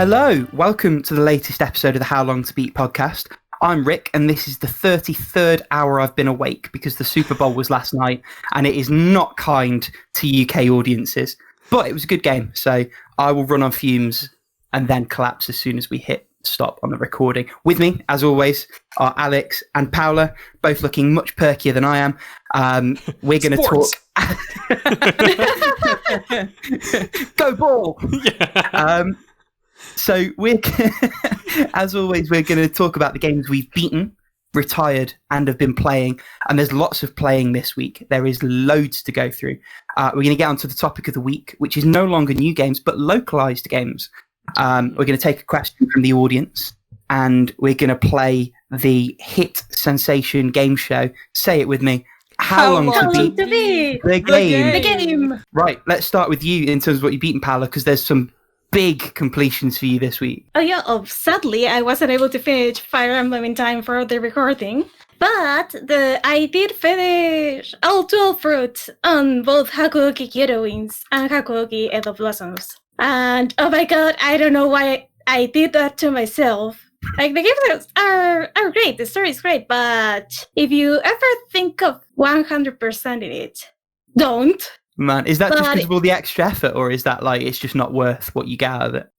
Hello, welcome to the latest episode of the How Long to Beat podcast. I'm Rick, and this is the 33rd hour I've been awake because the Super Bowl was last night, and it is not kind to UK audiences. But it was a good game, so I will run on fumes and then collapse as soon as we hit stop on the recording. With me, as always, are Alex and Paula, both looking much perkier than I am. We're going to talk... Go ball! Yeah. So we're, as always, we're going to talk about the games we've beaten, retired, and have been playing. And there's lots of playing this week. There is loads to go through. We're going to get onto the topic of the week, which is no longer new games, but localized games. We're going to take a question from the audience, and we're going to play the hit sensation game show. Say it with me. How long to beat the game? Right, let's start with you in terms of what you've beaten, Paula, because there's some big completions for you this week. Sadly, I wasn't able to finish Fire Emblem in time for the recording, but I did finish all 12 fruits on both Hakuoki Kyoto Wings and Hakuoki Edo Blossoms. And oh my god, I don't know why I did that to myself. Like, the games are great, the story is great, but if you ever think of 100% in it, don't. Man, is that just because of all the extra effort, or is that like it's just not worth what you get out of it?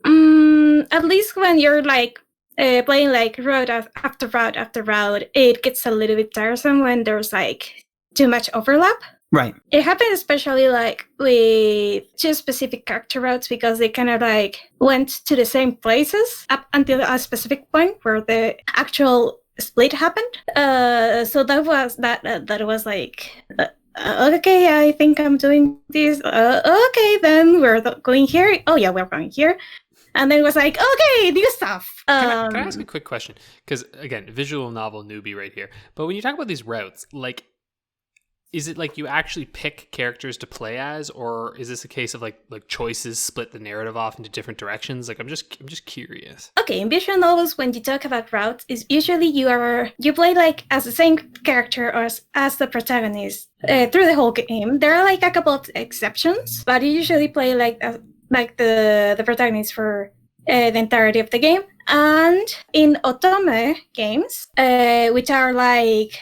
At least when you're like playing like route after route after route, it gets a little bit tiresome when there's like too much overlap. Right. It happened especially like with two specific character routes because they kind of like went to the same places up until a specific point where the actual split happened. So that was like. Okay, I think I'm doing this. Okay, then we're going here. Oh yeah, we're going here. And then it was like, okay, new stuff. Can I ask a quick question? Because again, visual novel newbie right here. But when you talk about these routes, like, is it like you actually pick characters to play as, or is this a case of like choices split the narrative off into different directions? Like, I'm just curious. Okay, in visual novels, when you talk about routes, is usually you play like as the same character or as the protagonist through the whole game. There are like a couple of exceptions, but you usually play like the protagonist for the entirety of the game. And in otome games, which are like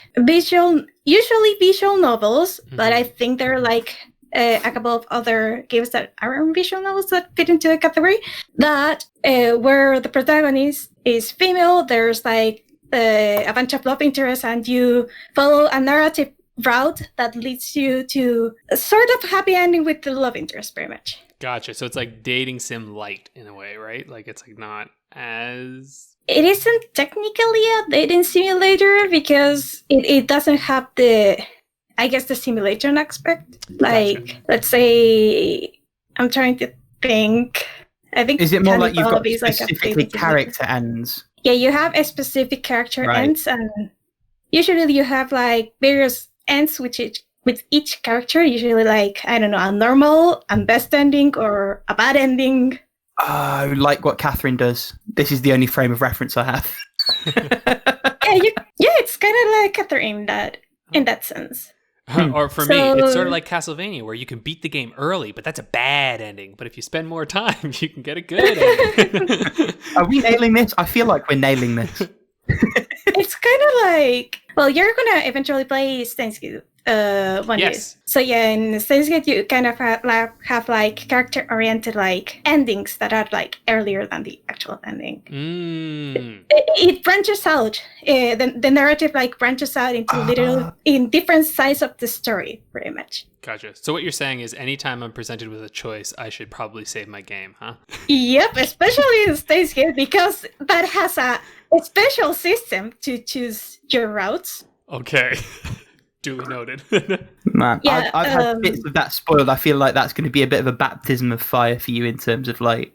usually visual novels, but I think there are like a couple of other games that aren't visual novels that fit into the category, that where the protagonist is female, there's like a bunch of love interests, and you follow a narrative route that leads you to a sort of happy ending with the love interest, pretty much. Gotcha. So it's like dating sim light in a way, right? Like, it's like not as... It isn't technically a dating simulator because it doesn't have the simulation aspect. Like, gotcha. Let's say, I'm trying to think. I think is it more like you've got specifically character ends? Yeah, you have a specific character ends, and usually you have like various ends with each character. Usually, like, I don't know, a normal, a best ending, or a bad ending. Oh, like what Catherine does. This is the only frame of reference I have. Yeah, it's kind of like Catherine in that sense. Or for me, it's sort of like Castlevania, where you can beat the game early, but that's a bad ending. But if you spend more time, you can get a good ending. Are we nailing this? I feel like we're nailing this. It's kind of like, well, you're going to eventually play Steins Gate one day. So yeah, in Steins Gate, you kind of have like character-oriented like endings that are like earlier than the actual ending. It branches out. The narrative like branches out into in different sides of the story, pretty much. Gotcha. So what you're saying is anytime I'm presented with a choice, I should probably save my game, huh? Yep, especially in Steins Gate, because that has a special system to choose your routes. Okay. Duly noted. Man, yeah, I've had bits of that spoiled. I feel like that's going to be a bit of a baptism of fire for you in terms of like...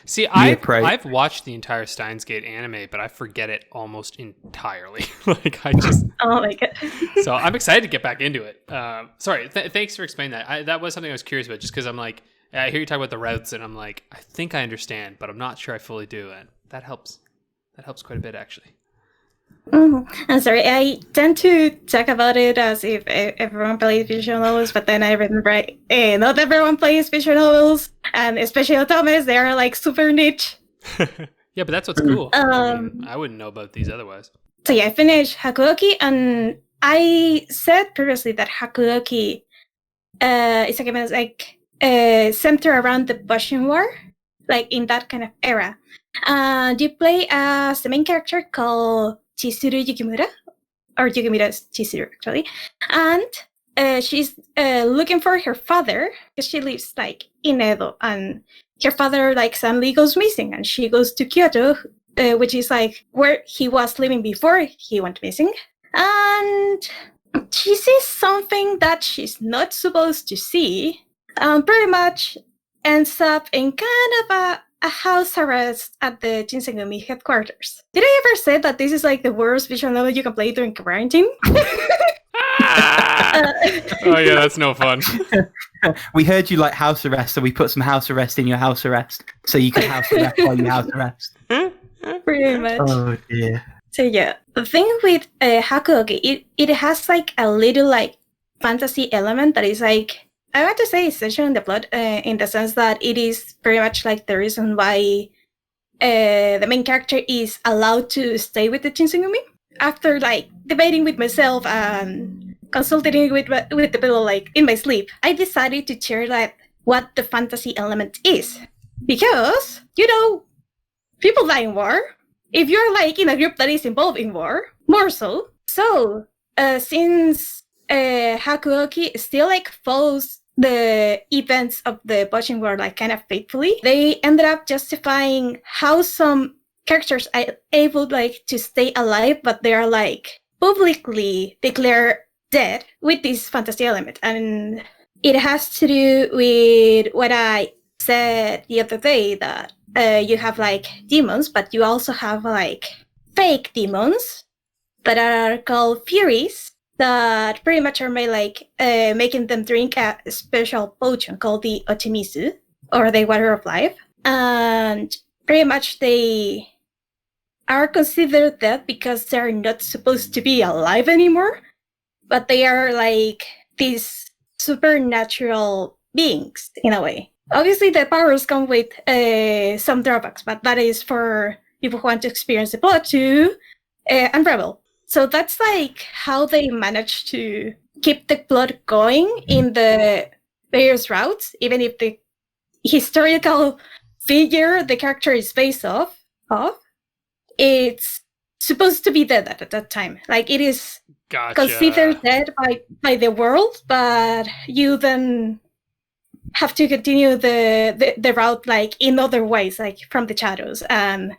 See, I've watched the entire Steins Gate anime, but I forget it almost entirely. Like, I just... Oh my god. So I'm excited to get back into it. Sorry, thanks for explaining that. That was something I was curious about, just because I'm like, I hear you talk about the routes, and I'm like, I think I understand, but I'm not sure I fully do, and that helps. That helps quite a bit, actually. I'm sorry, I tend to talk about it as if everyone plays visual novels, but then I remember not everyone plays visual novels, and especially otames, they are like super niche. Yeah, but that's what's cool. I wouldn't know about these otherwise. So yeah, I finished Hakuoki, and I said previously that Hakuoki is a game that's like centered around the Boshin War, like in that kind of era. And you play as the main character called Chizuru Yukimura, or Yukimura is Chizuru actually, and she's looking for her father because she lives like in Edo, and her father like suddenly goes missing, and she goes to Kyoto, which is like where he was living before he went missing, and she sees something that she's not supposed to see, and pretty much ends up in kind of a house arrest at the Shinsengumi headquarters. Did I ever say that this is like the worst visual novel you can play during quarantine? Oh yeah, that's no fun. We heard you like house arrest, so we put some house arrest in your house arrest, so you can house arrest while you house arrest. Pretty much. Oh dear. So yeah, the thing with Hakuoki, it has like a little like fantasy element that is like, I want to say essential in the plot, in the sense that it is very much like the reason why the main character is allowed to stay with the Shinsengumi. After like debating with myself and consulting with the people like in my sleep, I decided to share like what the fantasy element is, because people die in war. If you're like in a group that is involved in war, more so. So since Hakuoki still like follows the events of the Boshin War like kind of faithfully, they ended up justifying how some characters are able like to stay alive, but they are like publicly declared dead with this fantasy element. And it has to do with what I said the other day, that you have like demons, but you also have like fake demons that are called furies, that pretty much are made like making them drink a special potion called the Ochimizu, or the water of life. And pretty much they are considered dead because they're not supposed to be alive anymore, but they are like these supernatural beings in a way. Obviously the powers come with some drawbacks, but that is for people who want to experience the plot to unravel. So that's like how they manage to keep the plot going in the various routes, even if the historical figure the character is based off of, it's supposed to be dead at that time. Like it is considered dead by the world, but you then have to continue the route like in other ways, like from the shadows and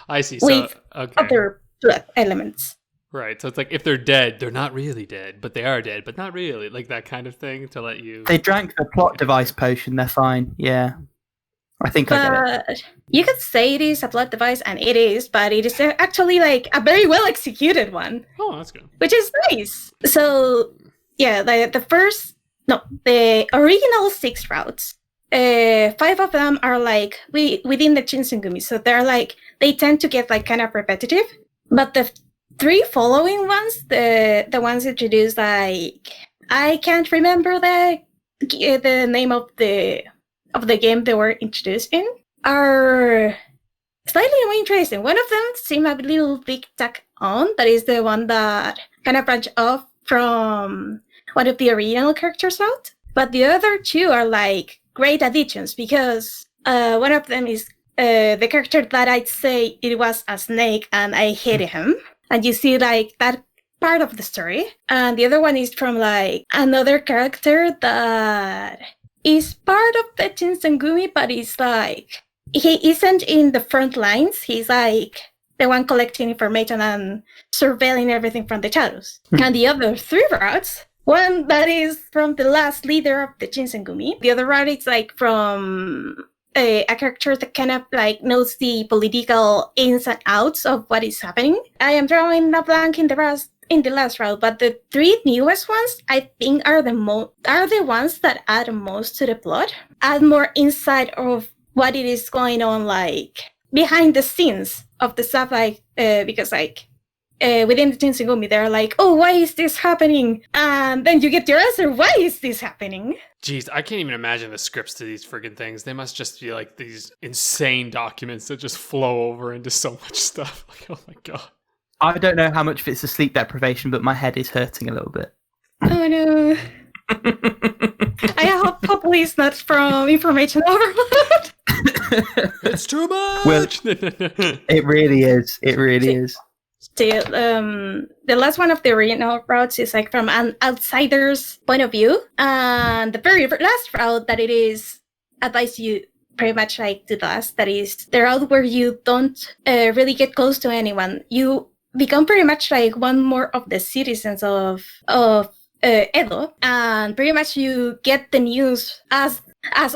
I see. With other plot elements. Right, so it's like if they're dead, they're not really dead, but they are dead, but not really, like that kind of thing to let you. They drank the plot device potion. They're fine. Yeah, I think I get it. You could say it is a plot device, and it is, but it is actually like a very well executed one. Oh, that's good. Which is nice. So yeah, the original 6 routes, 5 of them are like within the Shinsengumi, so they're like they tend to get like kind of repetitive, but the 3 following ones, the ones introduced, like I can't remember the name of the game they were introduced in, are slightly more interesting. One of them seemed a little bit tack on. That is the one that kind of branched off from one of the original characters out. But the other 2 are like great additions, because one of them is the character that I'd say it was a snake and I hated him. And you see like that part of the story. And the other one is from like another character that is part of the Shinsengumi, but it's like he isn't in the front lines. He's like the one collecting information and surveilling everything from the shadows. And the other 3 routes, one that is from the last leader of the Shinsengumi. The other route is like from a character that kind of like knows the political ins and outs of what is happening. I am drawing a blank in the last route, but the 3 newest ones I think are the ones that add most to the plot, add more insight of what it is going on like behind the scenes of the stuff, like because like within the Tensugumi, they're like, oh, why is this happening? And then you get your answer, why is this happening? Jeez, I can't even imagine the scripts to these friggin' things. They must just be like these insane documents that just flow over into so much stuff. Like, oh my god. I don't know how much of it's a sleep deprivation, but my head is hurting a little bit. Oh no. I hope hopefully it's not from information overload. It's too much. Well, it really is. It really is. The last one of the original routes is like from an outsider's point of view, and the very last route that it is advised you pretty much like to the last, that is the route where you don't really get close to anyone. You become pretty much like one more of the citizens of Edo, and pretty much you get the news as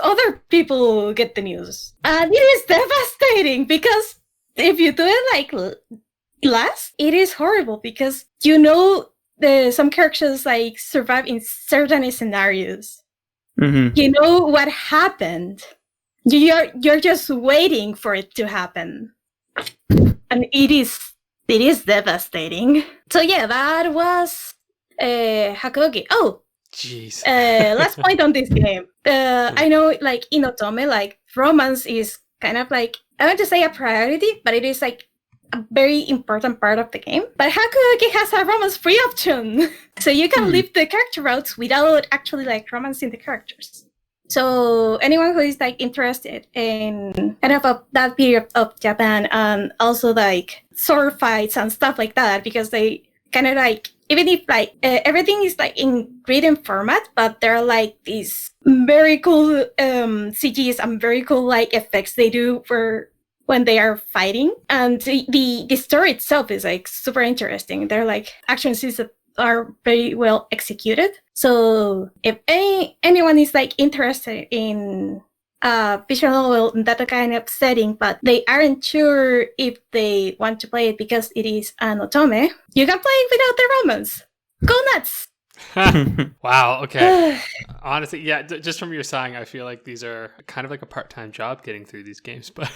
other people get the news, and it is devastating because if you do it like last, it is horrible because some characters like survive in certain scenarios. Mm-hmm. You know what happened. You're just waiting for it to happen, and it is devastating. So yeah, that was Hakuoki. Oh, jeez. Last point on this game. I know, like in Otome, like romance is kind of like, I want to say a priority, but it is like a very important part of the game. But Hakuoki has a romance-free option, so you can leave the character routes without actually like romancing the characters. So anyone who is like interested in kind of that period of Japan, and also like sword fights and stuff like that, because they kind of like, even if like everything is like in written format, but there are like these very cool CGs and very cool like effects they do for when they are fighting, and the story itself is like super interesting. They're like action scenes that are very well executed. So if anyone is like interested in visual novel in that kind of setting, but they aren't sure if they want to play it because it is an otome, you can play it without the romance. Go nuts! Wow, okay. Honestly, yeah, just from your sighing, I feel like these are kind of like a part-time job getting through these games, but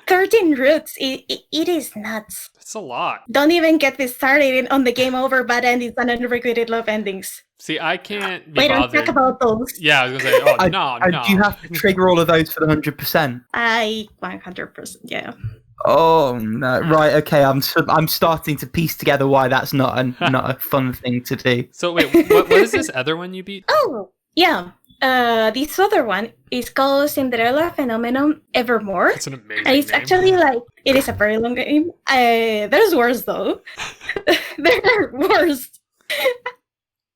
13 routes, it is nuts. It's a lot. Don't even get me started on the game over bad endings and unregretted love endings. See, I can't be Wait, bothered. don't talk about those. Yeah, I was going to say, no. Do you have to trigger all of those for the 100%? 100%, yeah. Oh no! Right, okay. I'm starting to piece together why that's not a fun thing to do. So wait, what is this other one you beat? Oh yeah, this other one is called Cinderella Phenomenon Evermore. It's an amazing and it's name. actually like, it is a very long game. There's worse though. There are worse.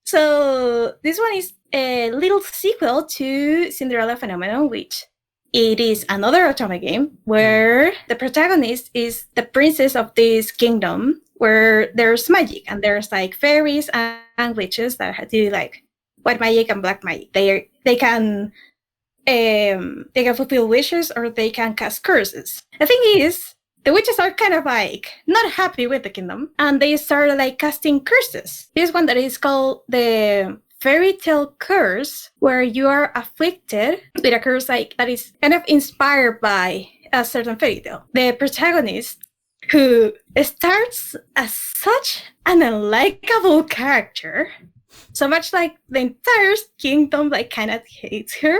So this one is a little sequel to Cinderella Phenomenon, which it is another otome game where the protagonist is the princess of this kingdom where there's magic, and there's like fairies and witches that do like white magic and black magic. They can fulfill wishes, or they can cast curses. The thing is, the witches are kind of like not happy with the kingdom, and they start like casting curses. This one that is called the fairy tale curse, where you are afflicted with a curse like that is kind of inspired by a certain fairy tale. The protagonist, who starts as such an unlikable character, so much like the entire kingdom like kind of hates her,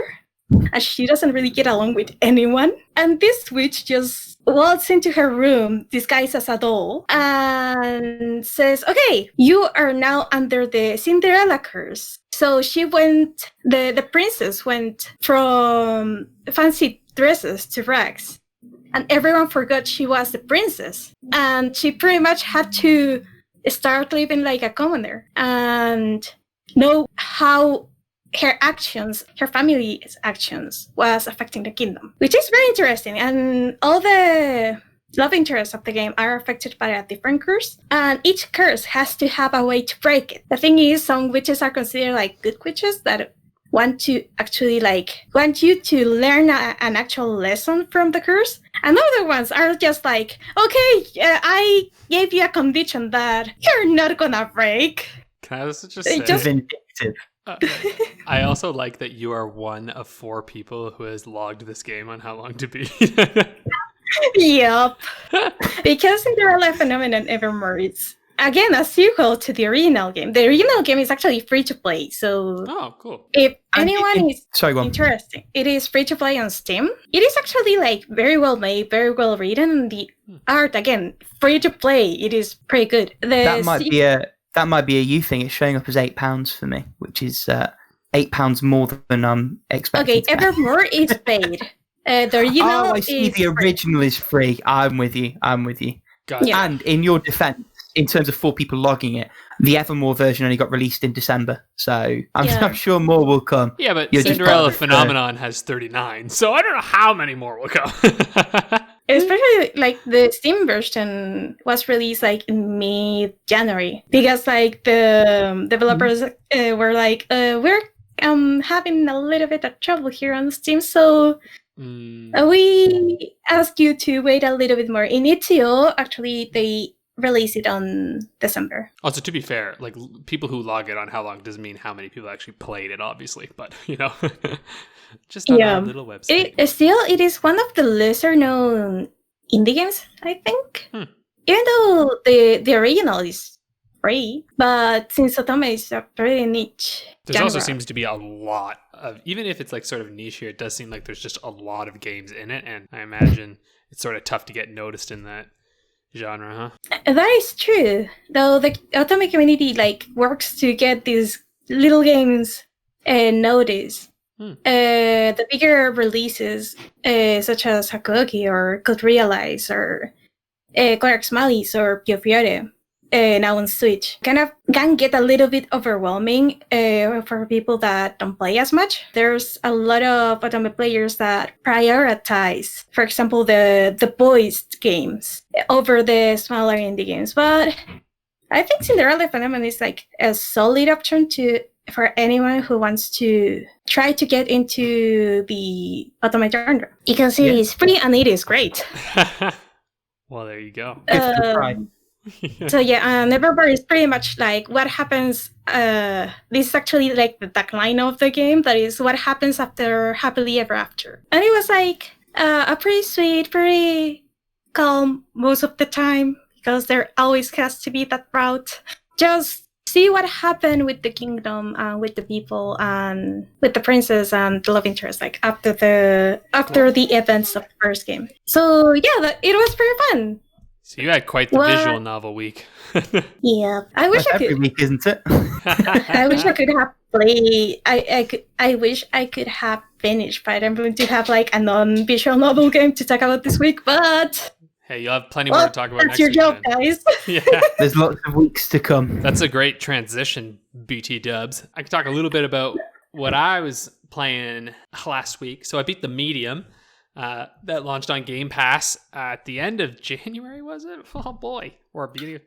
and she doesn't really get along with anyone. And this witch just walks into her room disguised as a doll and says, okay, you are now under the Cinderella curse. So the princess went from fancy dresses to rags, and everyone forgot she was the princess, and she pretty much had to start living like a commoner and know how her family's actions was affecting the kingdom, which is very interesting. And all the love interests of the game are affected by a different curse, and each curse has to have a way to break it. The thing is, some witches are considered like good witches that want you to learn an actual lesson from the curse, and other ones are just like, okay, I gave you a condition that you're not gonna break. Can I also just say, vindictive. I also like that you are one of 4 people who has logged this game on how long to beat. Yep. Because Cinderella Phenomenon Evermore is, again, a sequel to the original game. The original game is actually free to play. So Oh, cool. if And anyone is Sorry, go on. interested, it is free to play on Steam. It is actually like very well made, very well written. And the art, again, free to play. It is pretty good. That might be a you thing. It's showing up as £8 for me, which is £8 more than I'm expecting. Okay, Evermore is paid. The original I see. is The original is free. I'm with you. Got it. Yeah. And in your defense, in terms of 4 people logging it, the Evermore version only got released in December, so I'm sure more will come. Yeah, but You're just Cinderella part of it. Phenomenon has 39, so I don't know how many more will come. Especially like the Steam version was released like in mid-January because like the developers were like, we're having a little bit of trouble here on Steam, so we ask you to wait a little bit more. In itch.io, actually, they release it on December. Also, to be fair, like people who log it on how long doesn't mean how many people actually played it, obviously, but just on our little website. It is one of the lesser known indie games, I think. Even though the original is free, but since Otome is a pretty niche There also genre. seems to be a lot of, even if it's like sort of niche here, it does seem like there's just a lot of games in it, and I imagine it's sort of tough to get noticed in that genre, huh? That is true. Though the Otome community like works to get these little games noticed. The bigger releases, such as Hakuoki or Could Realize or Quirks Malice or Pio Fiore, now on Switch, kind of can get a little bit overwhelming for people that don't play as much. There's a lot of Otome players that prioritize, for example, the voiced games over the smaller indie games. But I think Cinderella Phenomenon is like a solid option for anyone who wants to try to get into the Otome genre because it is free and it is great. Well, there you go. So yeah, Evermore is pretty much like what happens. This is actually like the tagline of the game. That is what happens after happily ever after. And it was like a pretty sweet, pretty calm most of the time because there always has to be that route. Just see what happened with the kingdom and with the people and with the princess and the love interest, like after the events of the first game. So yeah, it was pretty fun. So you had quite the visual novel week. Yeah, I wish I could. Every week, isn't it? I wish I could have played. I wish I could have finished Fire Emblem to have like a non-visual novel game to talk about this week. But hey, you'll have plenty more to talk about next that's your week. job, then. guys. Yeah, There's lots of weeks to come. that's a great transition, BT Dubs. I can talk a little bit about what I was playing last week. So I beat the Medium. That launched on Game Pass at the end of January, was it? Oh boy, or beginning.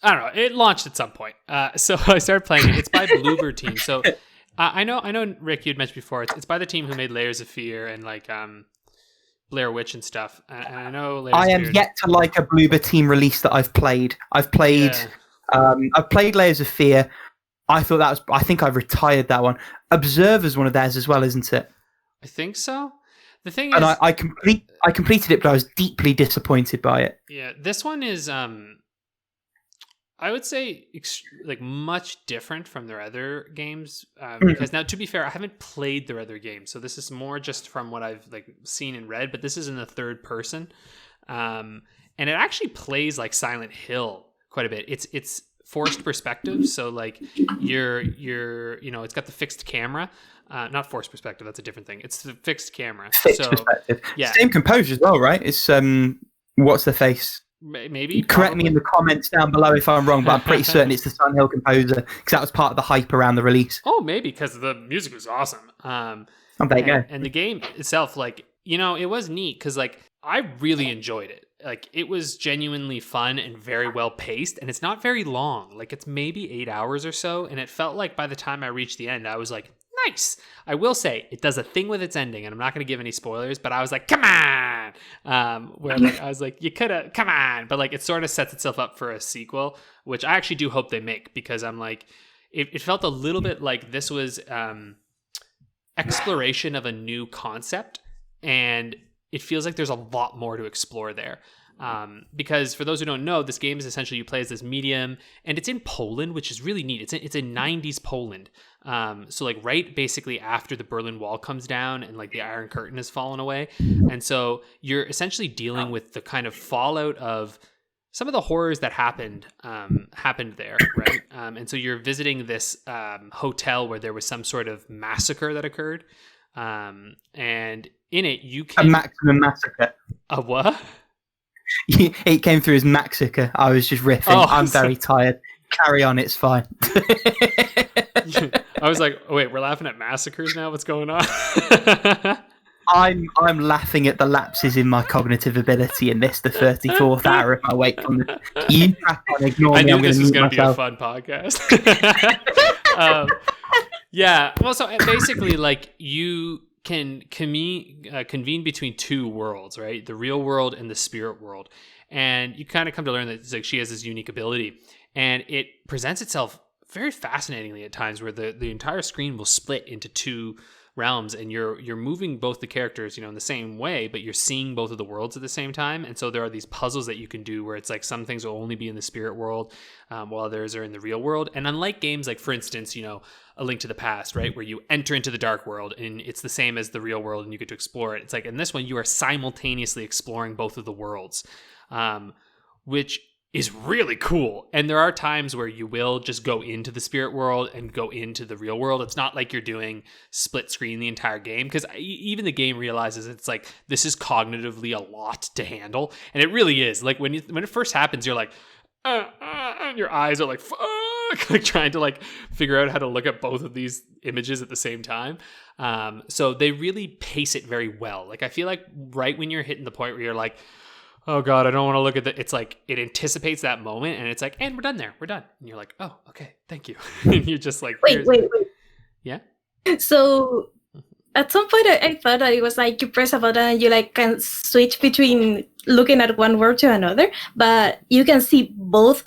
I don't know. It launched at some point. So I started playing it. It's by Bloober Team. So I know, Rick, you'd mentioned before. It's by the team who made Layers of Fear and like Blair Witch and stuff. And I know Layers I of am Fear. yet to like a Bloober Team release that I've played. I've played Layers of Fear. I think I've retired that one. Observer's one of theirs as well, isn't it? I think so. The thing And is, I completed it, but I was deeply disappointed by it. yeah, this one is I would say like much different from their other games because now, to be fair, I haven't played their other games, so this is more just from what I've like seen and read. But this is in the third person, and it actually plays like Silent Hill quite a bit. It's forced perspective, so like you're it's got the fixed camera. Not forced perspective, that's a different thing. It's the fixed camera. Fixed perspective. Yeah. Same composer as well, right? It's what's the face? Maybe. Correct me in the comments down below if I'm wrong, but I'm pretty certain it's the Silent Hill composer because that was part of the hype around the release. Oh, maybe because the music was awesome. There you go. And the game itself, like, it was neat because like I really enjoyed it. Like it was genuinely fun and very well paced, and it's not very long. Like it's maybe 8 hours or so, and it felt like by the time I reached the end, I was like, nice. I will say it does a thing with its ending, and I'm not going to give any spoilers, but I was like, come on. Where like, I was like, you could have, come on. But like it sort of sets itself up for a sequel, which I actually do hope they make, because I'm like, it felt a little bit like this was exploration of a new concept, and it feels like there's a lot more to explore there. Because for those who don't know, this game is essentially you play as this medium, and it's in Poland, which is really neat. It's in 90s Poland. So like right basically after the Berlin Wall comes down and like the Iron Curtain has fallen away. And so you're essentially dealing with the kind of fallout of some of the horrors that happened there, right? And so you're visiting this hotel where there was some sort of massacre that occurred. And in it, you can... A maximum massacre. A what? It came through as massacre. I was just riffing. Oh, I'm very tired. Carry on, it's fine. I was like, oh, wait, we're laughing at massacres now? What's going on? I'm laughing at the lapses in my cognitive ability in this, the 34th hour of my wake from the... You crack on, ignore me. I knew I'm this was going to be a fun podcast. Yeah. Well, so basically, like, you can convene between two worlds, right? The real world and the spirit world. And you kind of come to learn that it's like she has this unique ability. And it presents itself very fascinatingly at times where the entire screen will split into two realms, and you're moving both the characters, in the same way, but you're seeing both of the worlds at the same time. And so there are these puzzles that you can do where it's like some things will only be in the spirit world, while others are in the real world. And unlike games like, for instance, A Link to the Past, right, where you enter into the dark world and it's the same as the real world and you get to explore it. It's like in this one you are simultaneously exploring both of the worlds, which is really cool. And there are times where you will just go into the spirit world and go into the real world. It's not like you're doing split screen the entire game, because even the game realizes it's like this is cognitively a lot to handle, and it really is. Like when it first happens, you're like and your eyes are like fuck, like trying to like figure out how to look at both of these images at the same time. So they really pace it very well. Like I feel like right when you're hitting the point where you're like, oh God, I don't want to look at that. It's like, it anticipates that moment and it's like, and we're done there. We're done. And you're like, oh, okay, thank you. And you're just like, wait. Yeah? So at some point I thought that it was like you press a button and you like can switch between looking at one word to another, but you can see both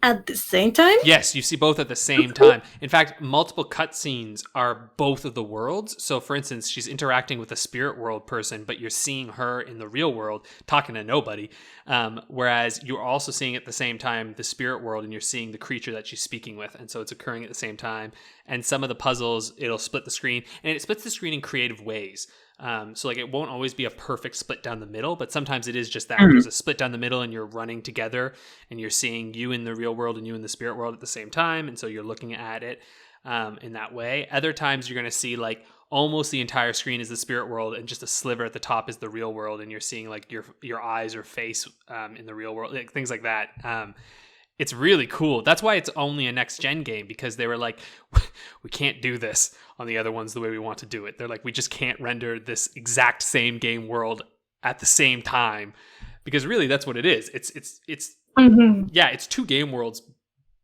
at the same time? Yes, you see both at the same time. In fact, multiple cutscenes are both of the worlds. So for instance, she's interacting with a spirit world person, but you're seeing her in the real world talking to nobody. Whereas you're also seeing at the same time the spirit world, and you're seeing the creature that she's speaking with. And so it's occurring at the same time. And some of the puzzles, it'll split the screen, and it splits the screen in creative ways. So like it won't always be a perfect split down the middle, but sometimes it is just that. There's a split down the middle and you're running together and you're seeing you in the real world and you in the spirit world at the same time. And so you're looking at it in that way. Other times you're going to see like almost the entire screen is the spirit world and just a sliver at the top is the real world. And you're seeing like your eyes or face in the real world, like, things like that. It's really cool. That's why it's only a next gen game, because they were like, we can't do this on the other ones the way we want to do it. They're like, we just can't render this exact same game world at the same time, because really that's what it is. It's yeah, it's two game worlds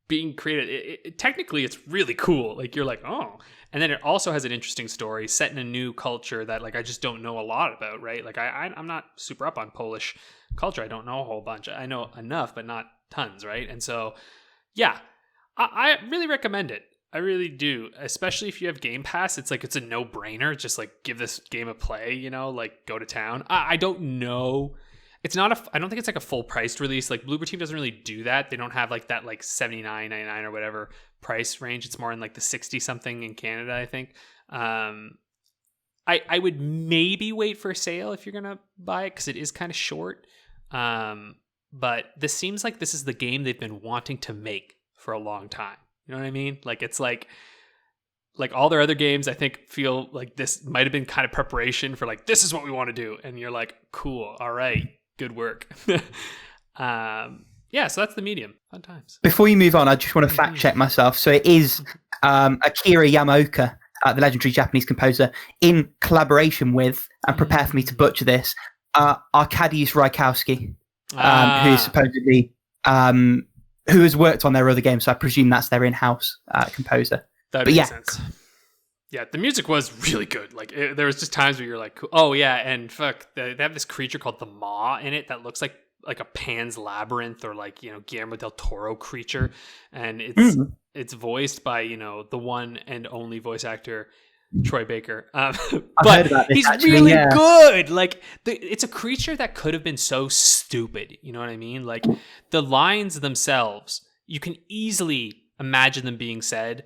being created. Technically it's really cool. Like you're like, oh, and then it also has an interesting story set in a new culture that like I just don't know a lot about, right? Like I'm not super up on Polish culture. I don't know a whole bunch. I know enough, but not tons, right? And so, yeah, I really recommend it. I really do, especially if you have Game Pass. It's like it's a no-brainer. Just like give this game a play, like go to town. I don't know. It's not I don't think it's like a full priced release. Like Bloober Team doesn't really do that. They don't have like that like $79.99 or whatever price range. It's more in like the 60 something in Canada, I think. I would maybe wait for a sale if you're gonna buy it, because it is kind of short. But this seems like this is the game they've been wanting to make for a long time. You know what I mean? Like it's like all their other games, I think, feel like this might have been kind of preparation for like, this is what we want to do. And you're like, cool. All right. Good work. Yeah. So that's the medium. Fun times. Before you move on, I just want to fact check myself. So it is Akira Yamaoka, the legendary Japanese composer, in collaboration with, and prepare for me to butcher this, Arkadiusz Rajkowski. Who's supposedly who has worked on their other games, so I presume that's their in-house composer. That makes sense. Yeah, the music was really good. Like there was just times where you're like, oh yeah, and fuck, they have this creature called the Maw in it that looks like a Pan's Labyrinth or like Guillermo del Toro creature, and it's voiced by the one and only voice actor Troy Baker. I've But heard about this, he's actually, really yeah. good. Like, it's a creature that could have been so stupid. You know what I mean? Like, the lines themselves, you can easily imagine them being said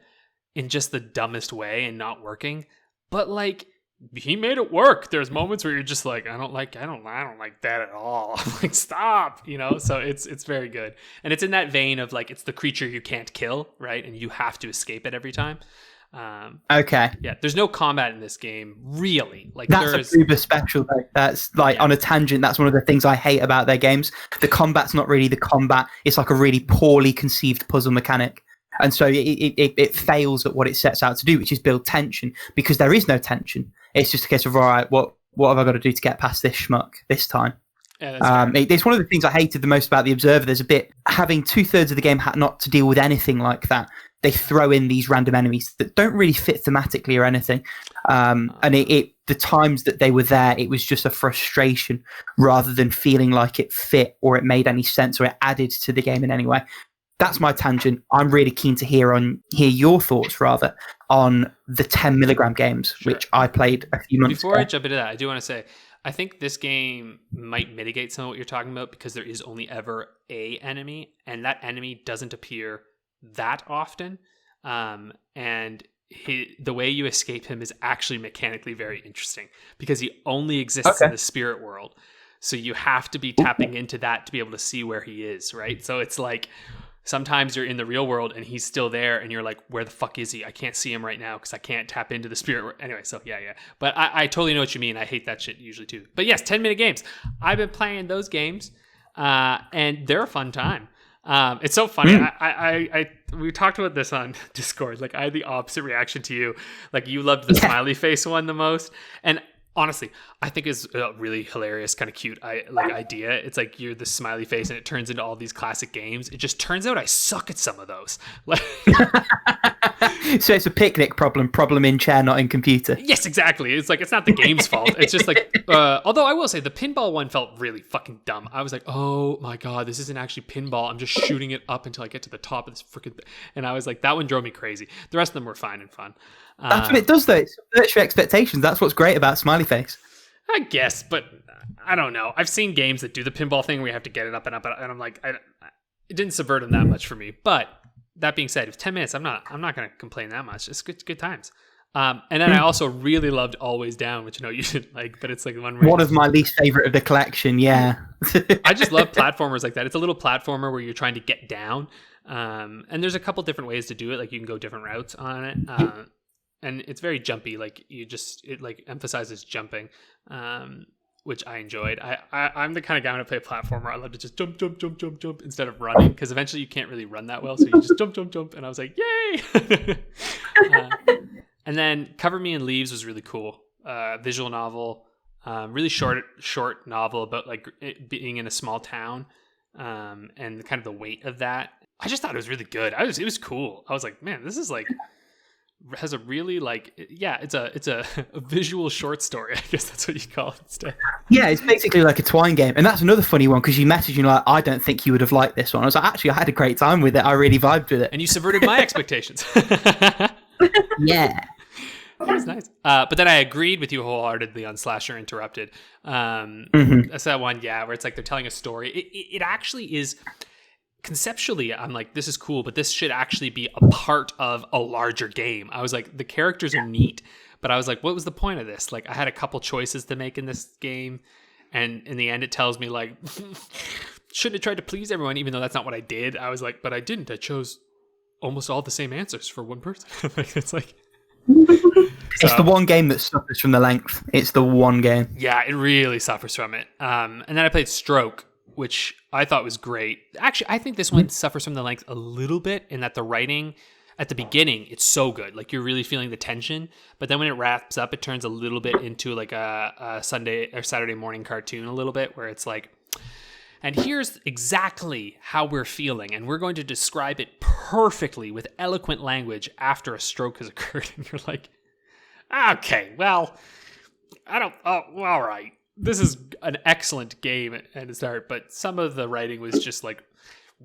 in just the dumbest way and not working. But, like, he made it work. There's moments where you're just like, I don't like that at all. I'm like, stop, you know? So it's very good. And it's in that vein of, like, it's the creature you can't kill, right? And you have to escape it every time. Okay. Yeah, there's no combat in this game, really. Like, That's a uber special, though. That's like, on a tangent, that's one of the things I hate about their games. The combat's not really the combat. It's like a really poorly conceived puzzle mechanic. And so it fails at what it sets out to do, which is build tension, because there is no tension. It's just a case of, all right, what have I got to do to get past this schmuck this time? Yeah, it's one of the things I hated the most about The Observer. There's a bit, having 2/3 of the game had not to deal with anything like that. They throw in these random enemies that don't really fit thematically or anything. And the times that they were there, it was just a frustration rather than feeling like it fit or it made any sense or it added to the game in any way. That's my tangent. I'm really keen to hear your thoughts rather on the 10 milligram games, Sure. which I played a few months Before ago. I jump into that, I do want to say, I think this game might mitigate some of what you're talking about because there is only ever a enemy, and that enemy doesn't appear that often. And the way you escape him is actually mechanically very interesting because he only exists in the spirit world. So you have to be tapping into that to be able to see where he is, right? So it's like, sometimes you're in the real world and he's still there and you're like, where the fuck is he? I can't see him right now because I can't tap into the spirit world. Anyway, so yeah. But I totally know what you mean. I hate that shit usually too. But yes, 10-minute games. I've been playing those games and they're a fun time. It's so funny. We talked about this on Discord. Like, I had the opposite reaction to you. Like, you loved the smiley face one the most. And honestly, I think it's a really hilarious, kind of cute idea. It's like you're the smiley face and it turns into all these classic games. It just turns out I suck at some of those. Like, So it's a picnic problem in chair, not in computer. yes, exactly. It's like, it's not the game's fault. It's just like, although I will say the pinball one felt really fucking dumb. I was like, oh my God, this isn't actually pinball. I'm just shooting it up until I get to the top of this freaking thing. And I was like, that one drove me crazy. The rest of them were fine and fun. That's what it does, though. It subverts your expectations. That's what's great about smiley face. I guess, but I don't know. I've seen games that do the pinball thing where you have to get it up and up, and I'm like, it didn't subvert them that much for me. But that being said, if 10 minutes, I'm not going to complain that much. It's good times. And then I also really loved Always Down, which I know you didn't like, but it's like one of my least favorite of the collection. Yeah. I just love platformers like that. It's a little platformer where you're trying to get down. And there's a couple different ways to do it. Like, you can go different routes on it. And it's very jumpy. Like, it like emphasizes jumping, which I enjoyed. I'm the kind of guy when I play a platformer, I love to just jump instead of running, because eventually you can't really run that well. So you just jump. And I was like, yay! And then Cover Me in Leaves was really cool. Visual novel, really short novel about like it being in a small town, and kind of the weight of that. I just thought it was really good. It was cool. I was like, man, this is like, has a really like, yeah, it's a visual short story. I guess that's what you call it instead. Yeah, it's basically like a twine game. And that's another funny one, because you message you like, I don't think you would have liked this one. I was like, actually, I had a great time with it. I really vibed with it. And you subverted my expectations. Yeah. That was nice. But then I agreed with you wholeheartedly on Slasher Interrupted. That's that one, yeah, where it's like they're telling a story. It actually is... Conceptually, I'm like, this is cool, but this should actually be a part of a larger game. I was like, the characters are neat, but I was like, what was the point of this? Like, I had a couple choices to make in this game, and in the end, it tells me, like, shouldn't have tried to please everyone, even though that's not what I did. I was like, but I didn't. I chose almost all the same answers for one person. It's like... It's the one game that suffers from the length. It's the one game. Yeah, it really suffers from it. And then I played Stroke, which I thought was great. Actually, I think this one suffers from the length a little bit in that the writing at the beginning, it's so good. Like, you're really feeling the tension. But then when it wraps up, it turns a little bit into like a Sunday or Saturday morning cartoon a little bit, where it's like, and here's exactly how we're feeling, and we're going to describe it perfectly with eloquent language after a stroke has occurred. And you're like, okay, well, all right. This is an excellent game and start, but some of the writing was just like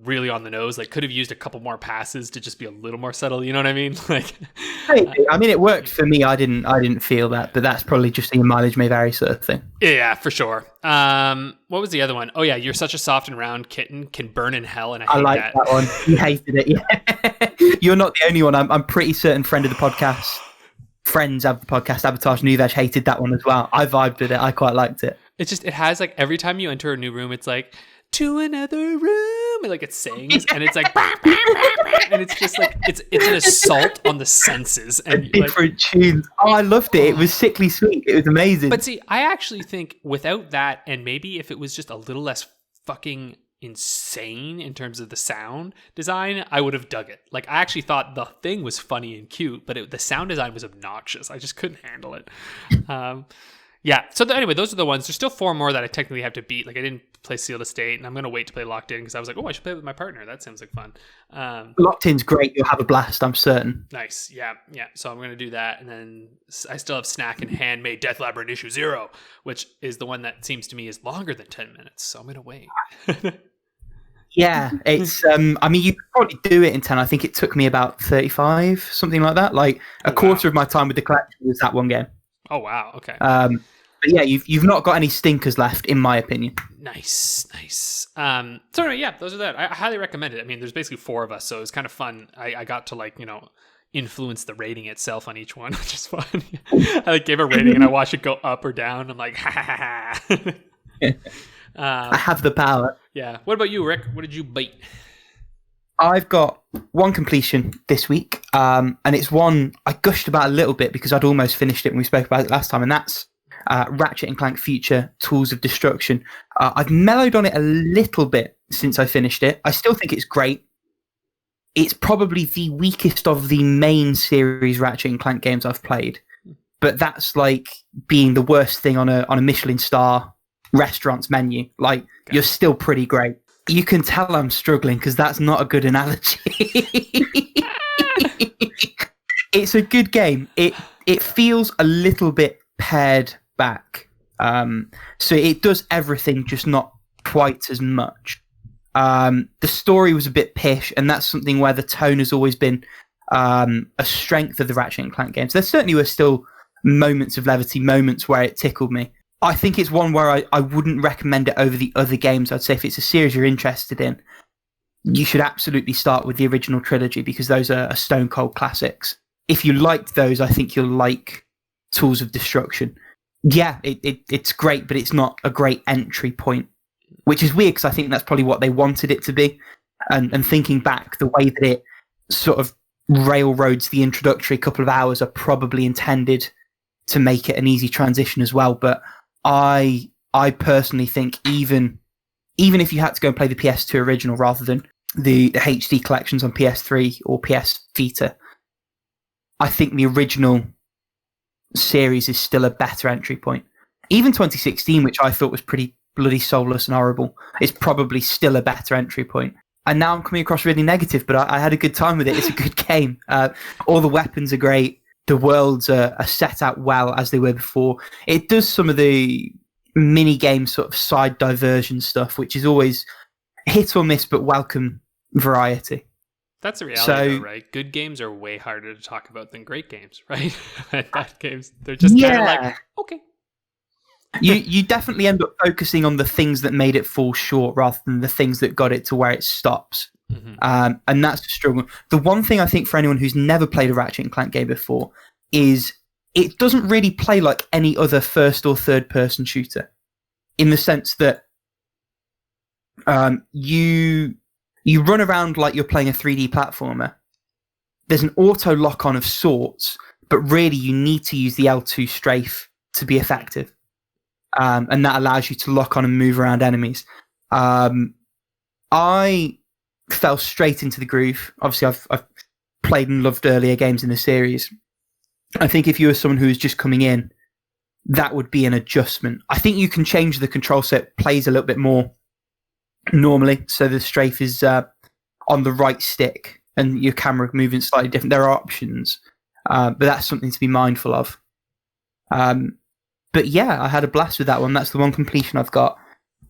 really on the nose. Like, could have used a couple more passes to just be a little more subtle. You know what I mean? Like, I mean, it worked for me. I didn't feel that, but that's probably just the mileage may vary sort of thing. Yeah, for sure. What was the other one? Oh yeah, you're such a soft and round kitten, can burn in hell, and I hate like that one. You hated it. Yeah. You're not the only one. I'm pretty certain friends of the podcast Abatage New Veg hated that one as well. I vibed with it. I quite liked it. It's just, it has like every time you enter a new room, it's like, to another room, and like it sings, and it's like, and it's just like it's an assault on the senses and different tunes. Oh, I loved it. It was sickly sweet. It was amazing. But see, I actually think without that, and maybe if it was just a little less fucking insane in terms of the sound design, I would have dug it. Like, I actually thought the thing was funny and cute, but the sound design was obnoxious. I just couldn't handle it. Yeah. So anyway, those are the ones. There's still 4 more that I technically have to beat. Like, I didn't play Sealed Estate, and I'm going to wait to play Locked In because I was like, oh, I should play it with my partner. That sounds like fun. Locked In's great. You'll have a blast, I'm certain. Nice. Yeah. So I'm going to do that. And then I still have Snack and Handmade Death Labyrinth Issue 0, which is the one that seems to me is longer than 10 minutes. So I'm going to wait. Yeah, it's, I mean, you could probably do it in 10. I think it took me about 35, something like that. Like, a quarter of my time with the collection was that one game. Oh, wow. Okay. But yeah, you've not got any stinkers left, in my opinion. Nice. So anyway, yeah, those are that. I highly recommend it. I mean, there's basically 4 of us, so it was kind of fun. I got to, like, influence the rating itself on each one, which is fun. I gave a rating and I watched it go up or down. I'm like, ha ha ha. I have the power. Yeah. What about you, Rick? What did you beat? I've got one completion this week, and it's one I gushed about a little bit because I'd almost finished it when we spoke about it last time, and that's Ratchet and Clank Future Tools of Destruction. I've mellowed on it a little bit since I finished it. I still think it's great. It's probably the weakest of the main series Ratchet and Clank games I've played, but that's like being the worst thing on a Michelin star restaurant's menu. Like, you're still pretty great. You can tell I'm struggling because that's not a good analogy. It's a good game. It feels a little bit pared back. So it does everything, just not quite as much. The story was a bit pish, and that's something where the tone has always been a strength of the Ratchet and Clank games. There certainly were still moments of levity, moments where it tickled me. I think it's one where I wouldn't recommend it over the other games. I'd say if it's a series you're interested in, you should absolutely start with the original trilogy because those are stone cold classics. If you liked those, I think you'll like Tools of Destruction. Yeah, it's great, but it's not a great entry point, which is weird because I think that's probably what they wanted it to be. And thinking back, the way that it sort of railroads the introductory couple of hours are probably intended to make it an easy transition as well. But I personally think even if you had to go and play the PS2 original rather than the HD collections on PS3 or PS Vita, I think the original series is still a better entry point. Even 2016, which I thought was pretty bloody soulless and horrible, is probably still a better entry point. And now I'm coming across really negative, but I had a good time with it. It's a good game. All the weapons are great. The worlds are set out well as they were before. It does some of the mini-game sort of side diversion stuff, which is always hit or miss, but welcome variety. That's a reality, though, right? Good games are way harder to talk about than great games, right? Bad games, they're just kind of like, okay. You definitely end up focusing on the things that made it fall short rather than the things that got it to where it stops. Mm-hmm. And that's the struggle. The one thing I think for anyone who's never played a Ratchet and Clank game before is it doesn't really play like any other first or third person shooter, in the sense that you run around like you're playing a 3D platformer. There's an auto lock on of sorts, but really you need to use the L2 strafe to be effective. And that allows you to lock on and move around enemies. I fell straight into the groove. Obviously, I've played and loved earlier games in the series. I think if you were someone who was just coming in, that would be an adjustment. I think you can change the control so it plays a little bit more normally. So the strafe is on the right stick and your camera moving slightly different. There are options, but that's something to be mindful of. But yeah, I had a blast with that one. That's the one completion I've got.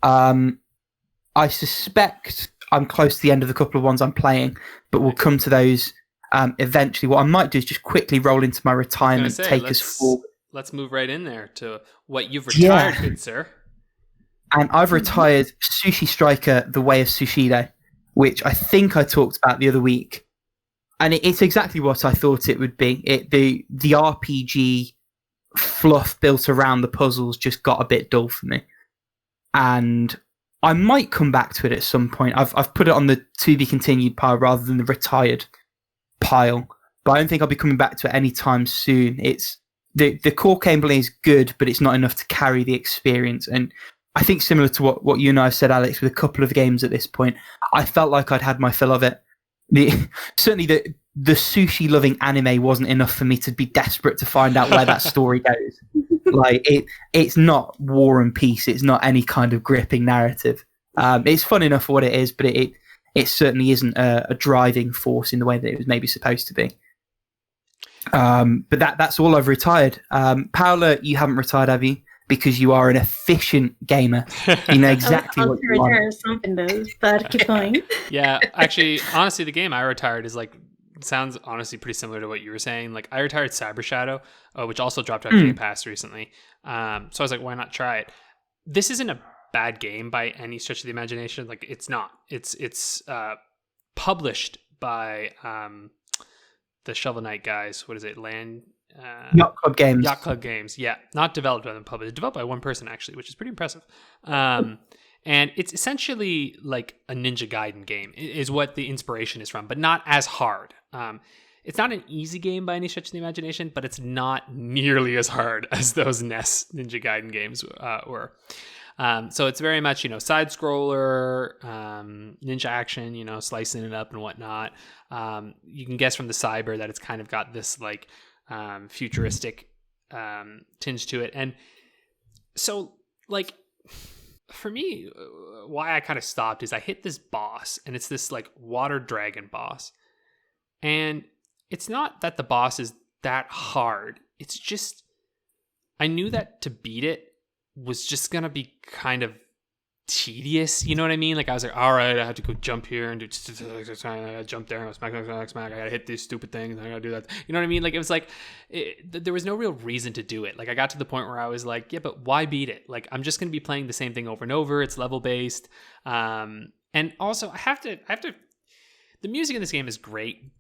I suspect I'm close to the end of the couple of ones I'm playing, but we'll come to those eventually. What I might do is just quickly roll into my retirement, take us forward. Let's move right in there to what you've retired, good sir. And I've retired Sushi Striker: The Way of Sushido, which I think I talked about the other week. And it's exactly what I thought it would be. The RPG fluff built around the puzzles just got a bit dull for me. And I might come back to it at some point. I've put it on the to be continued pile rather than the retired pile. But I don't think I'll be coming back to it anytime soon. It's the core gameplay is good, but it's not enough to carry the experience. And I think similar to what you and I have said, Alex, with a couple of games at this point, I felt like I'd had my fill of it. Certainly the sushi loving anime wasn't enough for me to be desperate to find out where that story goes. Like it's not War and Peace. It's not any kind of gripping narrative. It's fun enough for what it is, but it certainly isn't a driving force in the way that it was maybe supposed to be. But that's all I've retired. Paula, you haven't retired, have you? Because you are an efficient gamer. You know exactly what you want. Something does, but keep going. Yeah, actually, honestly, the game I retired is sounds honestly pretty similar to what you were saying. Like, I retired Cyber Shadow, which also dropped out of Game Pass recently. So I was like, why not try it? This isn't a bad game by any stretch of the imagination. Like, it's not. It's published by the Shovel Knight guys. What is it? Yacht Club Games. Yacht Club Games, yeah. Not developed by them, published. Developed by one person, actually, which is pretty impressive. And it's essentially like a Ninja Gaiden game, is what the inspiration is from, but not as hard. It's not an easy game by any stretch of the imagination, but it's not nearly as hard as those NES Ninja Gaiden games were. So it's very much, side scroller, ninja action, slicing it up and whatnot. You can guess from the cyber that it's kind of got this like futuristic tinge to it. And so like for me, why I kind of stopped is I hit this boss, and it's this like water dragon boss. And it's not that the boss is that hard. It's just, I knew that to beat it was just going to be kind of tedious. You know what I mean? Like I was like, all right, I have to go jump here and do jump there and smack. I gotta hit these stupid things. I gotta do that. You know what I mean? Like it was like, there was no real reason to do it. Like I got to the point where I was like, yeah, but why beat it? Like I'm just going to be playing the same thing over and over. It's level based. And also I have to, the music in this game is great,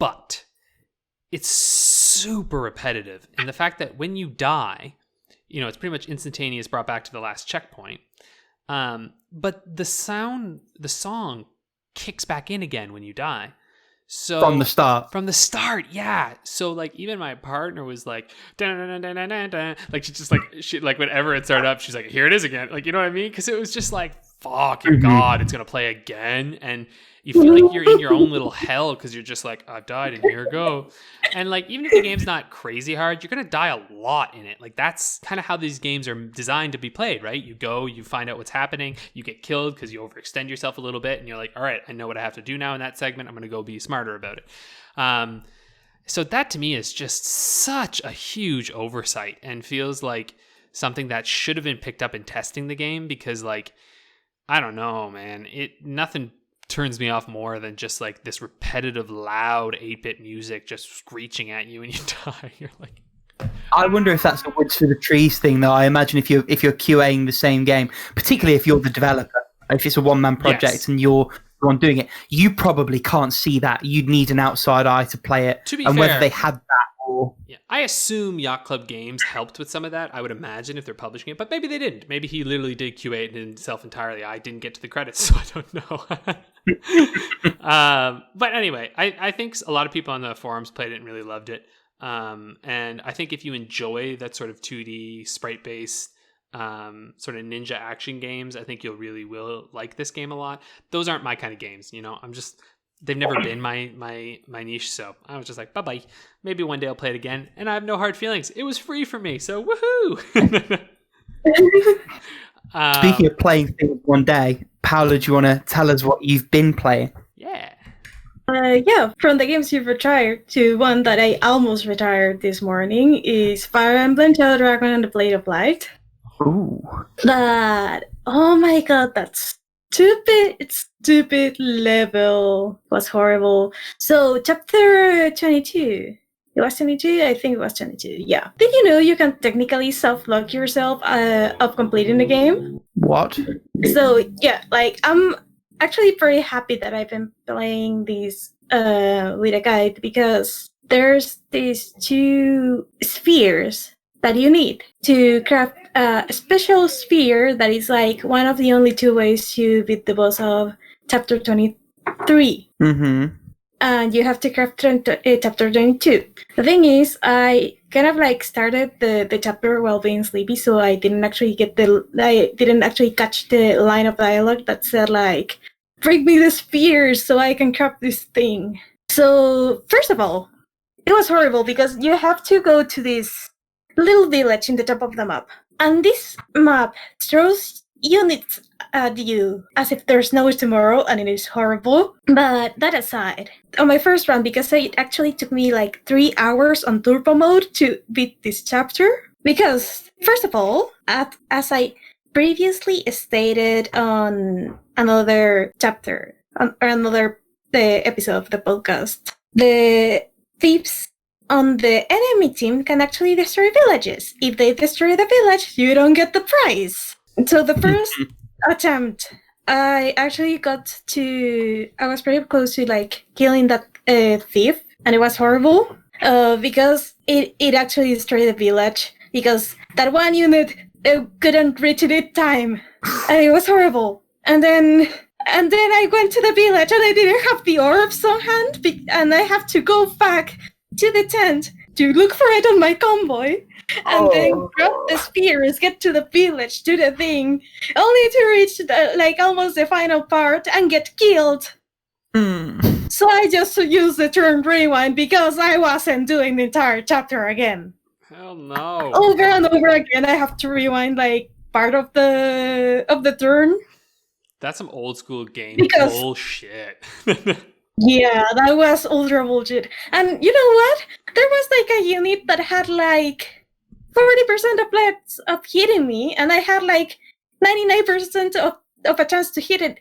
but it's super repetitive. And the fact that when you die, it's pretty much instantaneous, brought back to the last checkpoint. But the song kicks back in again when you die. So from the start, yeah. So like even my partner was like, dun, dun, dun, dun, dun, dun. Like she like whenever it started up, she's like, here it is again. Like, you know what I mean? Because it was just like, fucking God, it's gonna play again, and you feel like you're in your own little hell because you're just like, I've died and here I go. And like even if the game's not crazy hard, you're gonna die a lot in it. Like that's kind of how these games are designed to be played, right? You go, you find out what's happening, you get killed because you overextend yourself a little bit, and you're like, all right, I know what I have to do now in that segment. I'm gonna go be smarter about it. So that to me is just such a huge oversight and feels like something that should have been picked up in testing the game, because like, I don't know, man. Nothing turns me off more than just like this repetitive, loud 8-bit music just screeching at you and you die. You're like, I wonder if that's a woods for the trees thing, though. I imagine if you're QAing the same game, particularly if you're the developer, if it's a one-man project and you're the one doing it, you probably can't see that. You'd need an outside eye to play it. To be and fair, whether they had that or... Yeah, I assume Yacht Club Games helped with some of that, I would imagine, if they're publishing it, but maybe they didn't. Maybe he literally did QA it himself entirely. I didn't get to the credits, so I don't know. But anyway, I think a lot of people on the forums played it and really loved it. And I think if you enjoy that sort of 2D sprite-based sort of ninja action games, I think you'll will like this game a lot. Those aren't my kind of games, they've never been my niche, so I was just like, bye-bye. Maybe one day I'll play it again, and I have no hard feelings. It was free for me, so woohoo! Speaking of playing things one day, Paula, do you want to tell us what you've been playing? Yeah. Yeah, from the games you've retired to one that I almost retired this morning is Fire Emblem, Shadow Dragon, and the Blade of Light. Ooh. Oh my God, that's stupid level was horrible. So chapter 22. It was 22? I think it was 22. Yeah. Did you know you can technically soft-lock yourself of completing the game? What? So yeah, like I'm actually pretty happy that I've been playing these with a guide because there's these 2 spheres that you need to craft a special sphere that is like one of the only 2 ways to beat the boss of chapter 23. Mm-hmm. And you have to craft chapter 22. The thing is, I kind of like started the chapter while being sleepy, so I didn't actually catch the line of dialogue that said like, "Bring me the spheres so I can craft this thing." So first of all, it was horrible because you have to go to this little village in the top of the map, and this map throws units at you as if there's no tomorrow, and it is horrible. But that aside, on my first run, because it actually took me like 3 hours on turbo mode to beat this chapter, because first of all, as I previously stated on another chapter or another episode of the podcast, the thieves on the enemy team can actually destroy villages. If they destroy the village, you don't get the prize. So the first attempt, I actually I was pretty close to like killing that thief, and it was horrible because it actually destroyed the village because that one unit couldn't reach it in time, and it was horrible. And then I went to the village and I didn't have the orbs on hand, and I have to go back to the tent to look for it on my convoy. And then grab the spears, get to the village, do the thing, only to reach almost the final part and get killed. So I just used the turn rewind because I wasn't doing the entire chapter again. Hell no. Over and over again, I have to rewind like part of the turn. That's some old school game bullshit. Yeah, that was ultra bullshit. And you know what? There was like a unit that had like 40% of chance of hitting me, and I had like 99% of a chance to hitting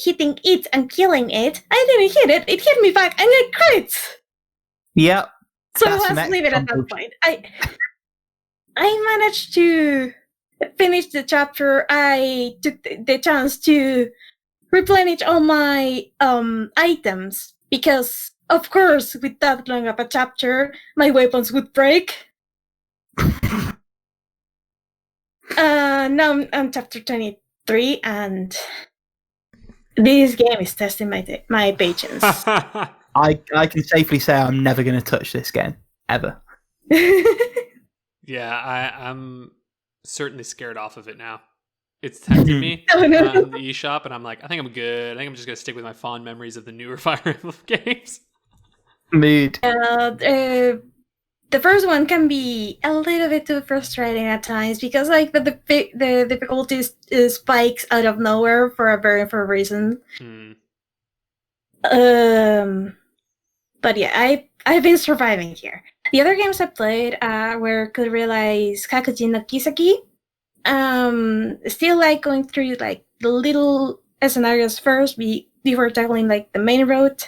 it and killing it. I didn't hit it; it hit me back, and it crits. Yep. So let's leave it at that point. I managed to finish the chapter. I took the chance to replenish all my items because, of course, with that long of a chapter, my weapons would break. Now I'm chapter 23, and this game is testing my patience. I can safely say I'm never going to touch this game ever. Yeah, I'm certainly scared off of it now. It's tempted me Oh, no. on the eShop, and I'm like, I think I'm good. I think I'm just going to stick with my fond memories of the newer Fire Emblem games. Mood. The first one can be a little bit too frustrating at times because like the difficulty spikes out of nowhere for a very for a reason. But yeah, I've been surviving here. The other games I played were could realize Hakuoki no Kiseki. Still like going through like the little scenarios first before tackling like the main road.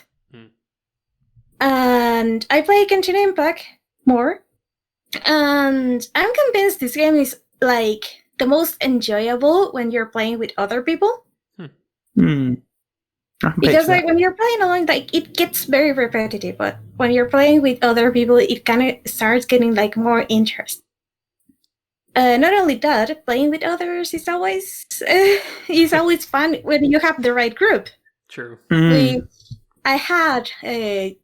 And I play Genshin Impact more, and I'm convinced this game is like the most enjoyable when you're playing with other people. Because like when you're playing alone, like it gets very repetitive, but when you're playing with other people, it kind of starts getting like more interest. Not only that, playing with others is always fun when you have the right group. True. I had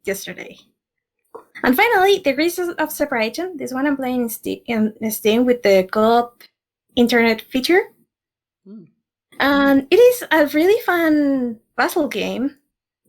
yesterday. And finally, Degrees of Separation. This one I'm playing in Steam with the co-op internet feature. And it is a really fun puzzle game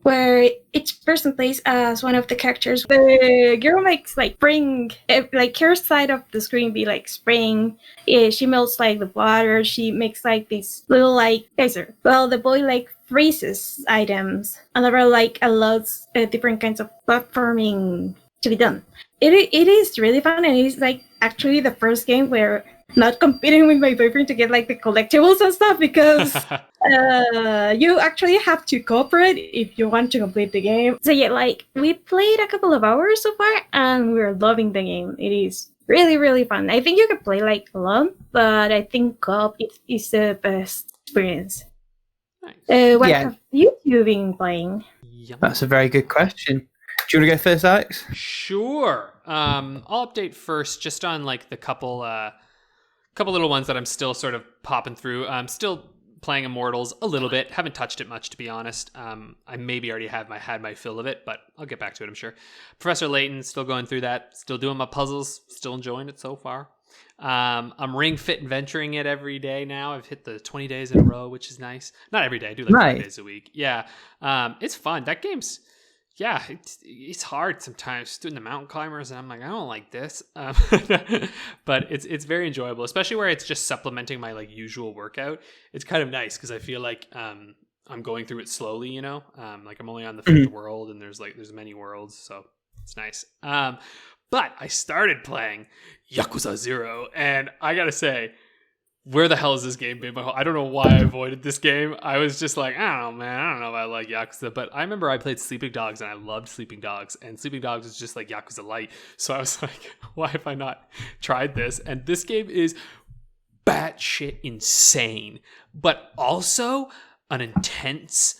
where each person plays as one of the characters. The girl makes like spring, like her side of the screen be like spring. She melts like the water. She makes like this little like geyser. Well, the boy like freezes items, and there are like a lot different kinds of platforming to be done. It is really fun, and it's like actually the first game where not competing with my boyfriend to get like the collectibles and stuff because you actually have to cooperate if you want to complete the game. So yeah, like we played a couple of hours so far and we're loving the game. It is really, really fun. I think you can play like alone, but I think co-op is the best experience. Nice. What have you been playing? That's a very good question. Do you want to go first, Alex? Sure. I'll update first just on like the couple little ones that I'm still sort of popping through. I'm still playing Immortals a little bit. Haven't touched it much, to be honest. I maybe already had my fill of it, but I'll get back to it, I'm sure. Professor Layton, still going through that. Still doing my puzzles. Still enjoying it so far. I'm Ring Fit Adventuring it every day now. I've hit the 20 days in a row, which is nice. Not every day. I do like 20 days a week. Yeah. It's fun. That game's... Yeah, it's hard sometimes doing the mountain climbers, and I'm like, I don't like this, but it's very enjoyable, especially where it's just supplementing my like usual workout. It's kind of nice because I feel like I'm going through it slowly, you know, like I'm only on the 5th world, and there's many worlds, so it's nice. But I started playing Yakuza 0, and I gotta say, where the hell has this game been? I don't know why I avoided this game. I was just like, I don't know, man. I don't know if I like Yakuza. But I remember I played Sleeping Dogs, and I loved Sleeping Dogs. And Sleeping Dogs is just like Yakuza Light. So I was like, why have I not tried this? And this game is batshit insane. But also an intense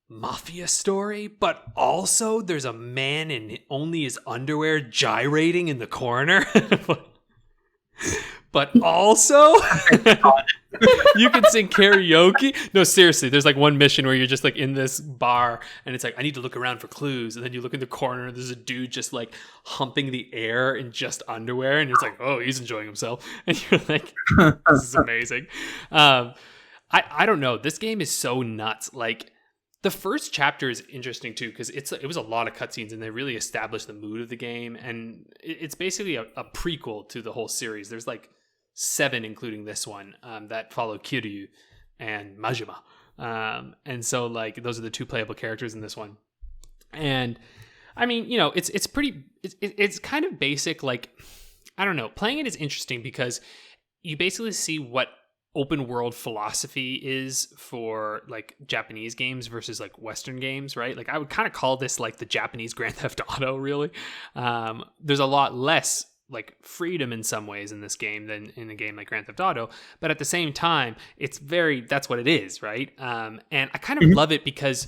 mafia story. But also there's a man in only his underwear gyrating in the corner. But also, you can sing karaoke. No, seriously, there's like one mission where you're just like in this bar and it's like, I need to look around for clues. And then you look in the corner and there's a dude just like humping the air in just underwear. And it's like, oh, he's enjoying himself. And you're like, this is amazing. I don't know. This game is so nuts. Like, the first chapter is interesting too because it was a lot of cutscenes and they really established the mood of the game, and it's basically a prequel to the whole series. There's like 7, including this one, that follow Kiryu and Majima, and so like those are the 2 playable characters in this one. And I mean, you know, it's kind of basic. Like, I don't know, playing it is interesting because you basically see what open world philosophy is for like Japanese games versus like Western games, right? Like I would kind of call this like the Japanese Grand Theft Auto, really. There's a lot less like freedom in some ways in this game than in a game like Grand Theft Auto, but at the same time, that's what it is, right? And I kind of love it because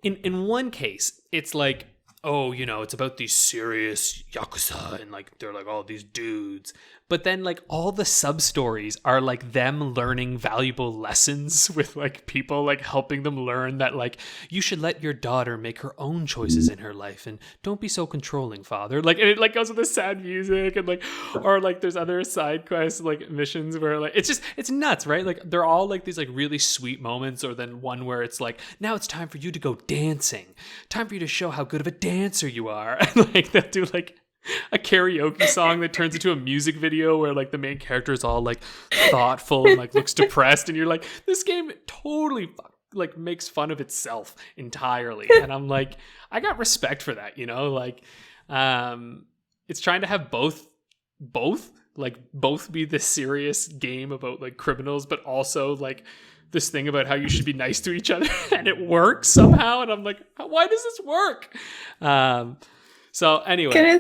in one case, it's like, oh, you know, it's about these serious Yakuza and like they're like all these dudes. But then like all the sub stories are like them learning valuable lessons with like people like helping them learn that like you should let your daughter make her own choices in her life and don't be so controlling, father. Like, and it like goes with the sad music and like, or like there's other side quests like missions where like it's nuts, right? Like they're all like these like really sweet moments, or then one where it's like, now it's time for you to go dancing, time for you to show how good of a dancer you are. And like they'll do like a karaoke song that turns into a music video where like the main character is all like thoughtful and like looks depressed, and you're like, this game totally like makes fun of itself entirely. And I'm like, I got respect for that, you know, like it's trying to have both be this serious game about like criminals, but also like this thing about how you should be nice to each other. And it works somehow, and I'm like, why does this work? So anyway,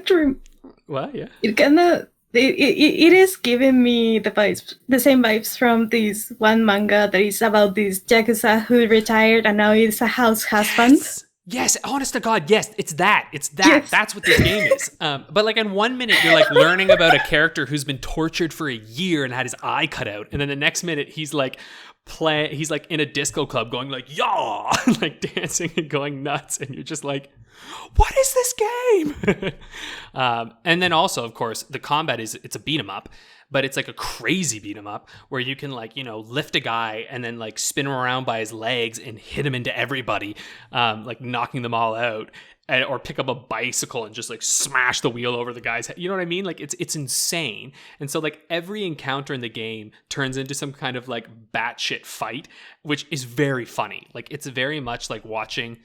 well, yeah, it is giving me the same vibes from this one manga that is about this Yakuza who retired and now is a house husband. Yes, honest to God, yes, it's that. Yes. That's what this game is. But like in 1 minute, you're like learning about a character who's been tortured for a year and had his eye cut out, and then the next minute he's like in a disco club going like, yaw, like dancing and going nuts, and you're just like, what is this game? And then also, of course, the combat it's a beat 'em up, but it's like a crazy beat 'em up where you can like, you know, lift a guy and then like spin him around by his legs and hit him into everybody, like knocking them all out. Or pick up a bicycle and just like smash the wheel over the guy's head. You know what I mean? Like it's insane. And so like every encounter in the game turns into some kind of like batshit fight, which is very funny. Like it's very much like watching.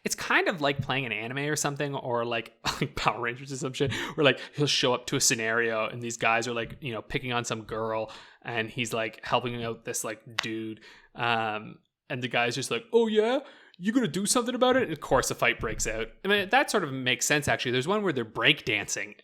it's kind of like playing an anime or something, or like Power Rangers or some shit, where like he'll show up to a scenario and these guys are like, you know, picking on some girl and he's like helping out this like dude, and the guy's just like, oh yeah, you gonna do something about it? And of course a fight breaks out. I mean, that sort of makes sense actually. There's one where they're breakdancing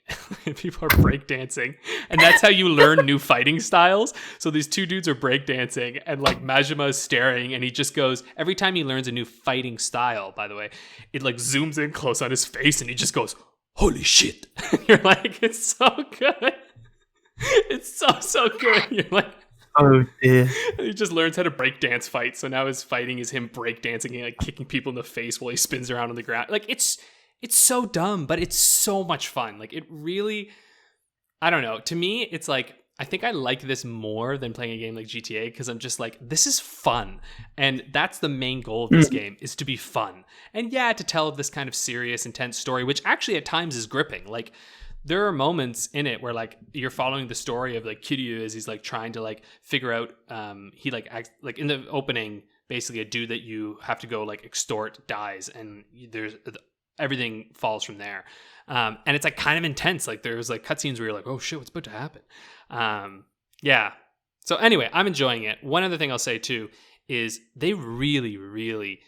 and people are breakdancing, and that's how you learn new fighting styles. So these two dudes are breakdancing and like Majima is staring, and he just goes, every time he learns a new fighting style, by the way, it like zooms in close on his face and he just goes, holy shit. You're like, it's so good. It's so good. You're like, oh dear. He just learns how to breakdance fight. So now his fighting is him breakdancing and like kicking people in the face while he spins around on the ground. Like it's so dumb, but it's so much fun. Like it really, I don't know. To me, it's like, I think I like this more than playing a game like GTA, because I'm just like, this is fun. And that's the main goal of this game, is to be fun. And yeah, to tell this kind of serious, intense story, which actually at times is gripping. Like, there are moments in it where like you're following the story of like Kiryu as he's like trying to like figure out, he like acts like in the opening, basically a dude that you have to go like extort dies, and there's everything falls from there. And it's like kind of intense. Like there's like cutscenes where you're like, oh shit, what's about to happen? Yeah. So anyway, I'm enjoying it. One other thing I'll say too is they really, really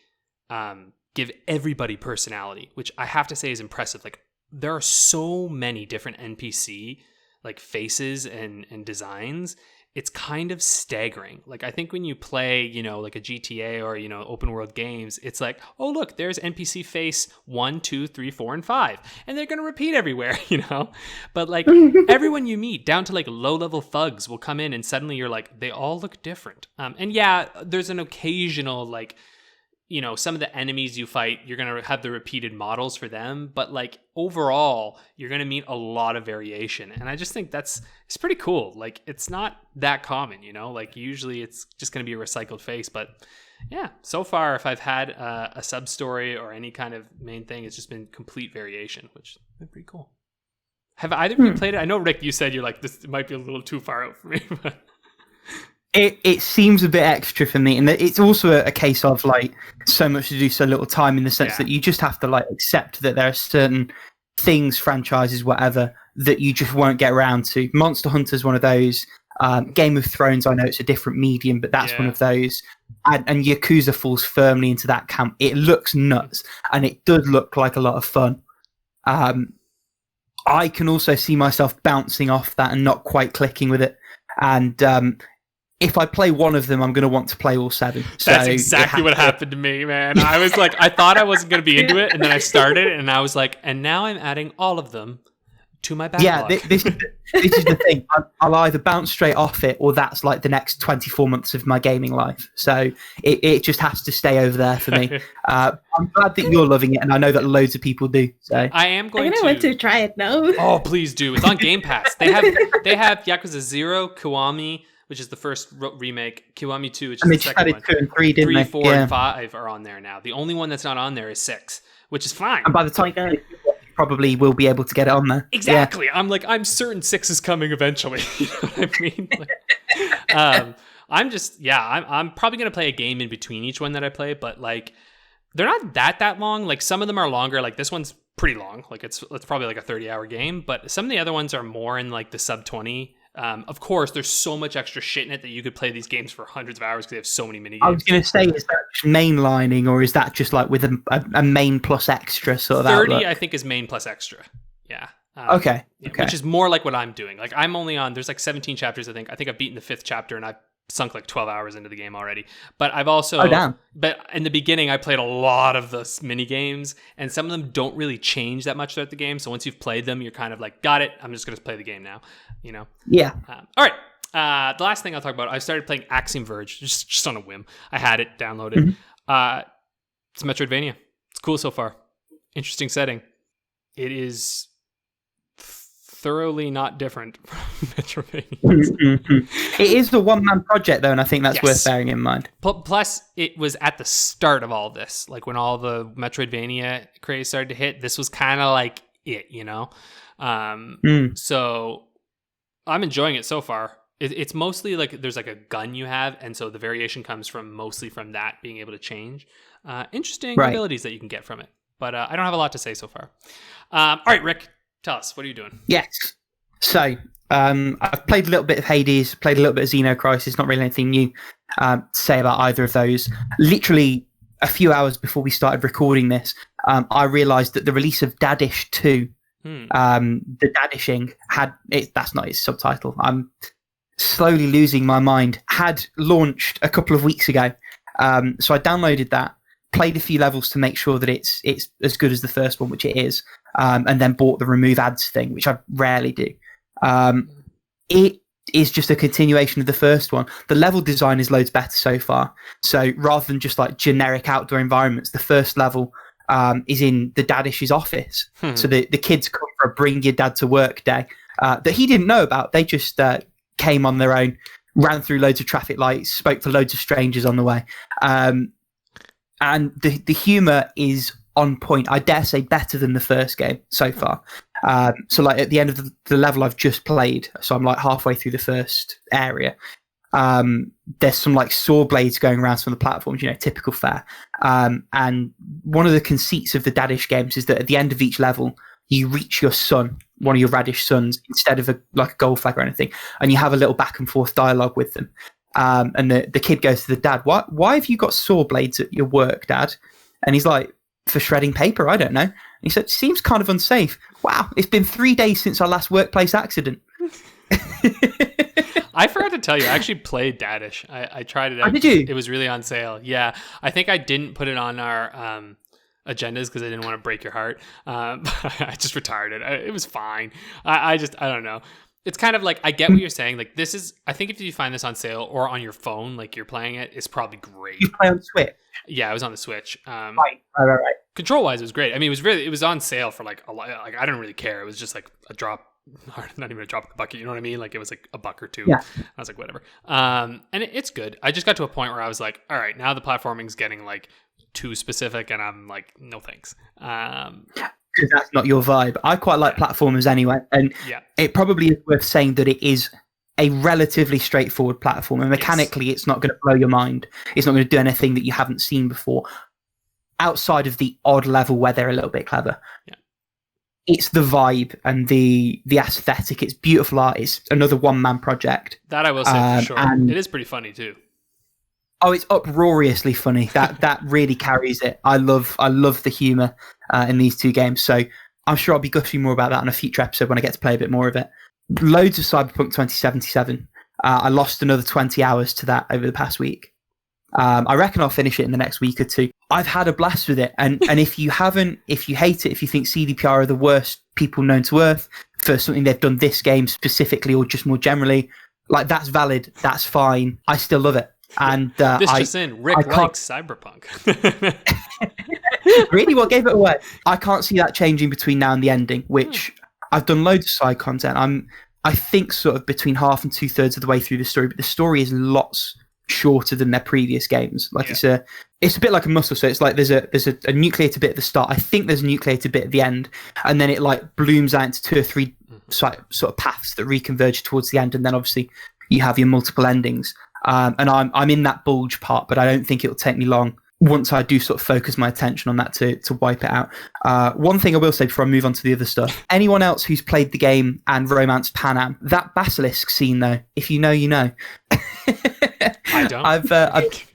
give everybody personality, which I have to say is impressive. Like, there are so many different NPC like faces and designs. It's kind of staggering. Like, I think when you play, you know, like a GTA or, you know, open world games, it's like, oh, look, there's NPC face 1, 2, 3, 4, and 5. And they're going to repeat everywhere, you know? But like everyone you meet, down to like low level thugs, will come in and suddenly you're like, they all look different. And yeah, there's an occasional like, you know, some of the enemies you fight, you're going to have the repeated models for them. But like overall, you're going to meet a lot of variation. And I just think it's pretty cool. Like, it's not that common, you know, like usually it's just going to be a recycled face. But yeah, so far, if I've had a sub story or any kind of main thing, it's just been complete variation, which has been pretty cool. Have either of you played it? I know, Rick, you said you're like, this might be a little too far out for me, but... It seems a bit extra for me, and it's also a case of like so much to do, so little time, in the sense that you just have to like accept that there are certain things, franchises, whatever, that you just won't get around to. Monster Hunter's one of those. Game of Thrones, I know it's a different medium, but that's one of those. And Yakuza falls firmly into that camp. It looks nuts, and it does look like a lot of fun. I can also see myself bouncing off that and not quite clicking with it. And if I play one of them, I'm going to want to play all 7. That's exactly what happened to me, man. I was like, I thought I wasn't going to be into it, and then I started, and I was like, and now I'm adding all of them to my backlog. Yeah, this is the thing. I'll either bounce straight off it, or that's like the next 24 months of my gaming life. So it just has to stay over there for me. I'm glad that you're loving it, and I know that loads of people do. So I am going want to try it now. Oh, please do. It's on Game Pass. They have Yakuza 0, Kiwami, which is the first remake, Kiwami 2, which is the second one. 2 and 3, didn't 3, they? 4, and 5 are on there now. The only one that's not on there is 6, which is fine. And by the time you probably will be able to get it on there. Exactly. Yeah. I'm certain 6 is coming eventually. You know what I mean? Like, I'm probably going to play a game in between each one that I play, but like, they're not that long. Like, some of them are longer. Like, this one's pretty long. Like, it's probably like a 30-hour game, but some of the other ones are more in like the sub 20. Of course, there's so much extra shit in it that you could play these games for hundreds of hours because they have so many mini games. I was going to say, is that mainlining, or is that just like with a main plus extra sort of 30, outlook? I think, is main plus extra. Yeah. Okay. Which is more like what I'm doing. Like, I'm only on, there's like 17 chapters, I think. I think I've beaten the 5th chapter, and I've sunk like 12 hours into the game already. But I've also... But in the beginning, I played a lot of the mini games, and some of them don't really change that much throughout the game. So once you've played them, you're kind of like, got it, I'm just going to play the game now. You know? Yeah. All right. The last thing I'll talk about, I started playing Axiom Verge, just on a whim. I had it downloaded. It's Metroidvania. It's cool so far. Interesting setting. It is thoroughly not different from Metroidvania. It is the one-man project, though, and I think that's worth bearing in mind. Plus, it was at the start of all this. Like, when all the Metroidvania craze started to hit, this was kind of like it, you know? So... I'm enjoying it so far. It's mostly like there's like a gun you have, and so the variation comes mostly from that being able to change. Interesting abilities that you can get from it. But I don't have a lot to say so far. All right, Rick, tell us, what are you doing? Yes. So I've played a little bit of Hades, played a little bit of Xenocrisis, not really anything new to say about either of those. Literally a few hours before we started recording this, I realised that the release of Dadish 2, the Dadishing, that's not its subtitle. I'm slowly losing my mind, had launched a couple of weeks ago. So I downloaded that, played a few levels to make sure that it's as good as the first one, which it is, and then bought the remove ads thing, which I rarely do. It is just a continuation of the first one. The level design is loads better so far. So rather than just like generic outdoor environments, the first level is in the Dadish's office. So the kids come for a bring your dad to work day that he didn't know about. They just came on their own, ran through loads of traffic lights, spoke to loads of strangers on the way. And the humour is on point. I dare say better than the first game so far. So like at the end of the level I've just played, so I'm like halfway through the first area, there's some like saw blades going around some of the platforms, typical fare. And one of the conceits of the Dadish games is that at the end of each level, you reach your son, one of your radish sons, instead of a gold flag or anything, and you have a little back and forth dialogue with them. And the kid goes to the dad, why have you got saw blades at your work, Dad? And he's like, for shredding paper, I don't know. And he said, seems kind of unsafe. Wow, it's been 3 days since our last workplace accident. I forgot to tell you, I actually played Dadish. I tried it out. Oh, did you? It was really on sale. Yeah, I think I didn't put it on our agendas because I didn't want to break your heart. I just retired it. It was fine. I don't know. It's kind of like, I get what you're saying. Like, this is, I think if you find this on sale or on your phone, like you're playing it, it's probably great. You play on Switch? Yeah, I was on the Switch. Right. Control wise, it was great. I mean, it was on sale for like a lot. Like, I didn't really care. It was just like a drop, not even a drop in the bucket. You know what I mean? Like, it was like a buck or two. Yeah. I was like, whatever. And it's good. I just got to a point where I was like, all right, now the platforming's getting like too specific, and I'm like, no thanks. Because that's not your vibe. I quite like platformers anyway, and it probably is worth saying that it is a relatively straightforward platform, and mechanically it's not going to blow your mind. It's not going to do anything that you haven't seen before, outside of the odd level where they're a little bit clever. Yeah. It's the vibe and the aesthetic. It's beautiful art. It's another one-man project. That I will say for sure. And it is pretty funny too. Oh, it's uproariously funny. That really carries it. I love the humour in these two games. So I'm sure I'll be gushing more about that on a future episode when I get to play a bit more of it. Loads of Cyberpunk 2077. I lost another 20 hours to that over the past week. I reckon I'll finish it in the next week or two. I've had a blast with it. And if you hate it, if you think CDPR are the worst people known to Earth for something they've done this game specifically or just more generally, like, that's valid. That's fine. I still love it. And Rick likes Cyberpunk. Really? What gave it away? I can't see that changing between now and the ending, which I've done loads of side content. I think sort of between half and 2/3 of the way through the story, but the story is lots shorter than their previous games. Like, it's a bit like a muscle. So it's like there's a nucleated bit at the start. I think there's a nucleated bit at the end, and then it like blooms out into 2 or 3 sort of paths that reconverge towards the end, and then obviously you have your multiple endings. And I'm in that bulge part, but I don't think it'll take me long once I do sort of focus my attention on that to wipe it out. One thing I will say before I move on to the other stuff, anyone else who's played the game and romanced Panam, that basilisk scene though, if you know, you know. I don't.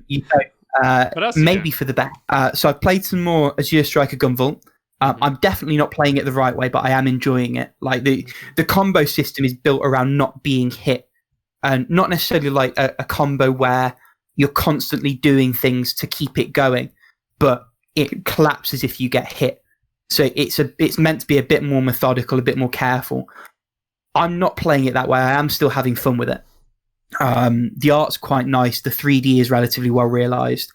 You don't. Maybe for the best. So I've played some more Azure Striker Gunvolt. I'm definitely not playing it the right way, but I am enjoying it. Like, the combo system is built around not being hit. And not necessarily like a combo where you're constantly doing things to keep it going, but it collapses if you get hit. So it's meant to be a bit more methodical, a bit more careful. I'm not playing it that way. I am still having fun with it. The art's quite nice. The 3D is relatively well realized.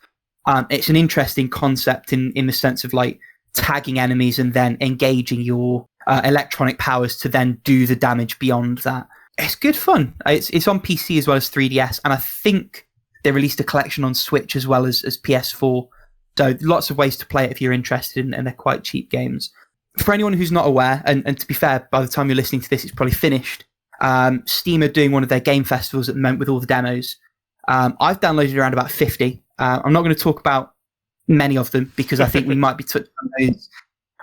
It's an interesting concept in the sense of like tagging enemies and then engaging your electronic powers to then do the damage beyond that. It's good fun. It's on PC as well as 3DS, and I think they released a collection on Switch as well as PS4. So lots of ways to play it if you're interested, and they're quite cheap games. For anyone who's not aware, and to be fair, by the time you're listening to this, it's probably finished. Steam are doing one of their game festivals at the moment with all the demos. I've downloaded around about 50. I'm not going to talk about many of them because I think we might be touching on those.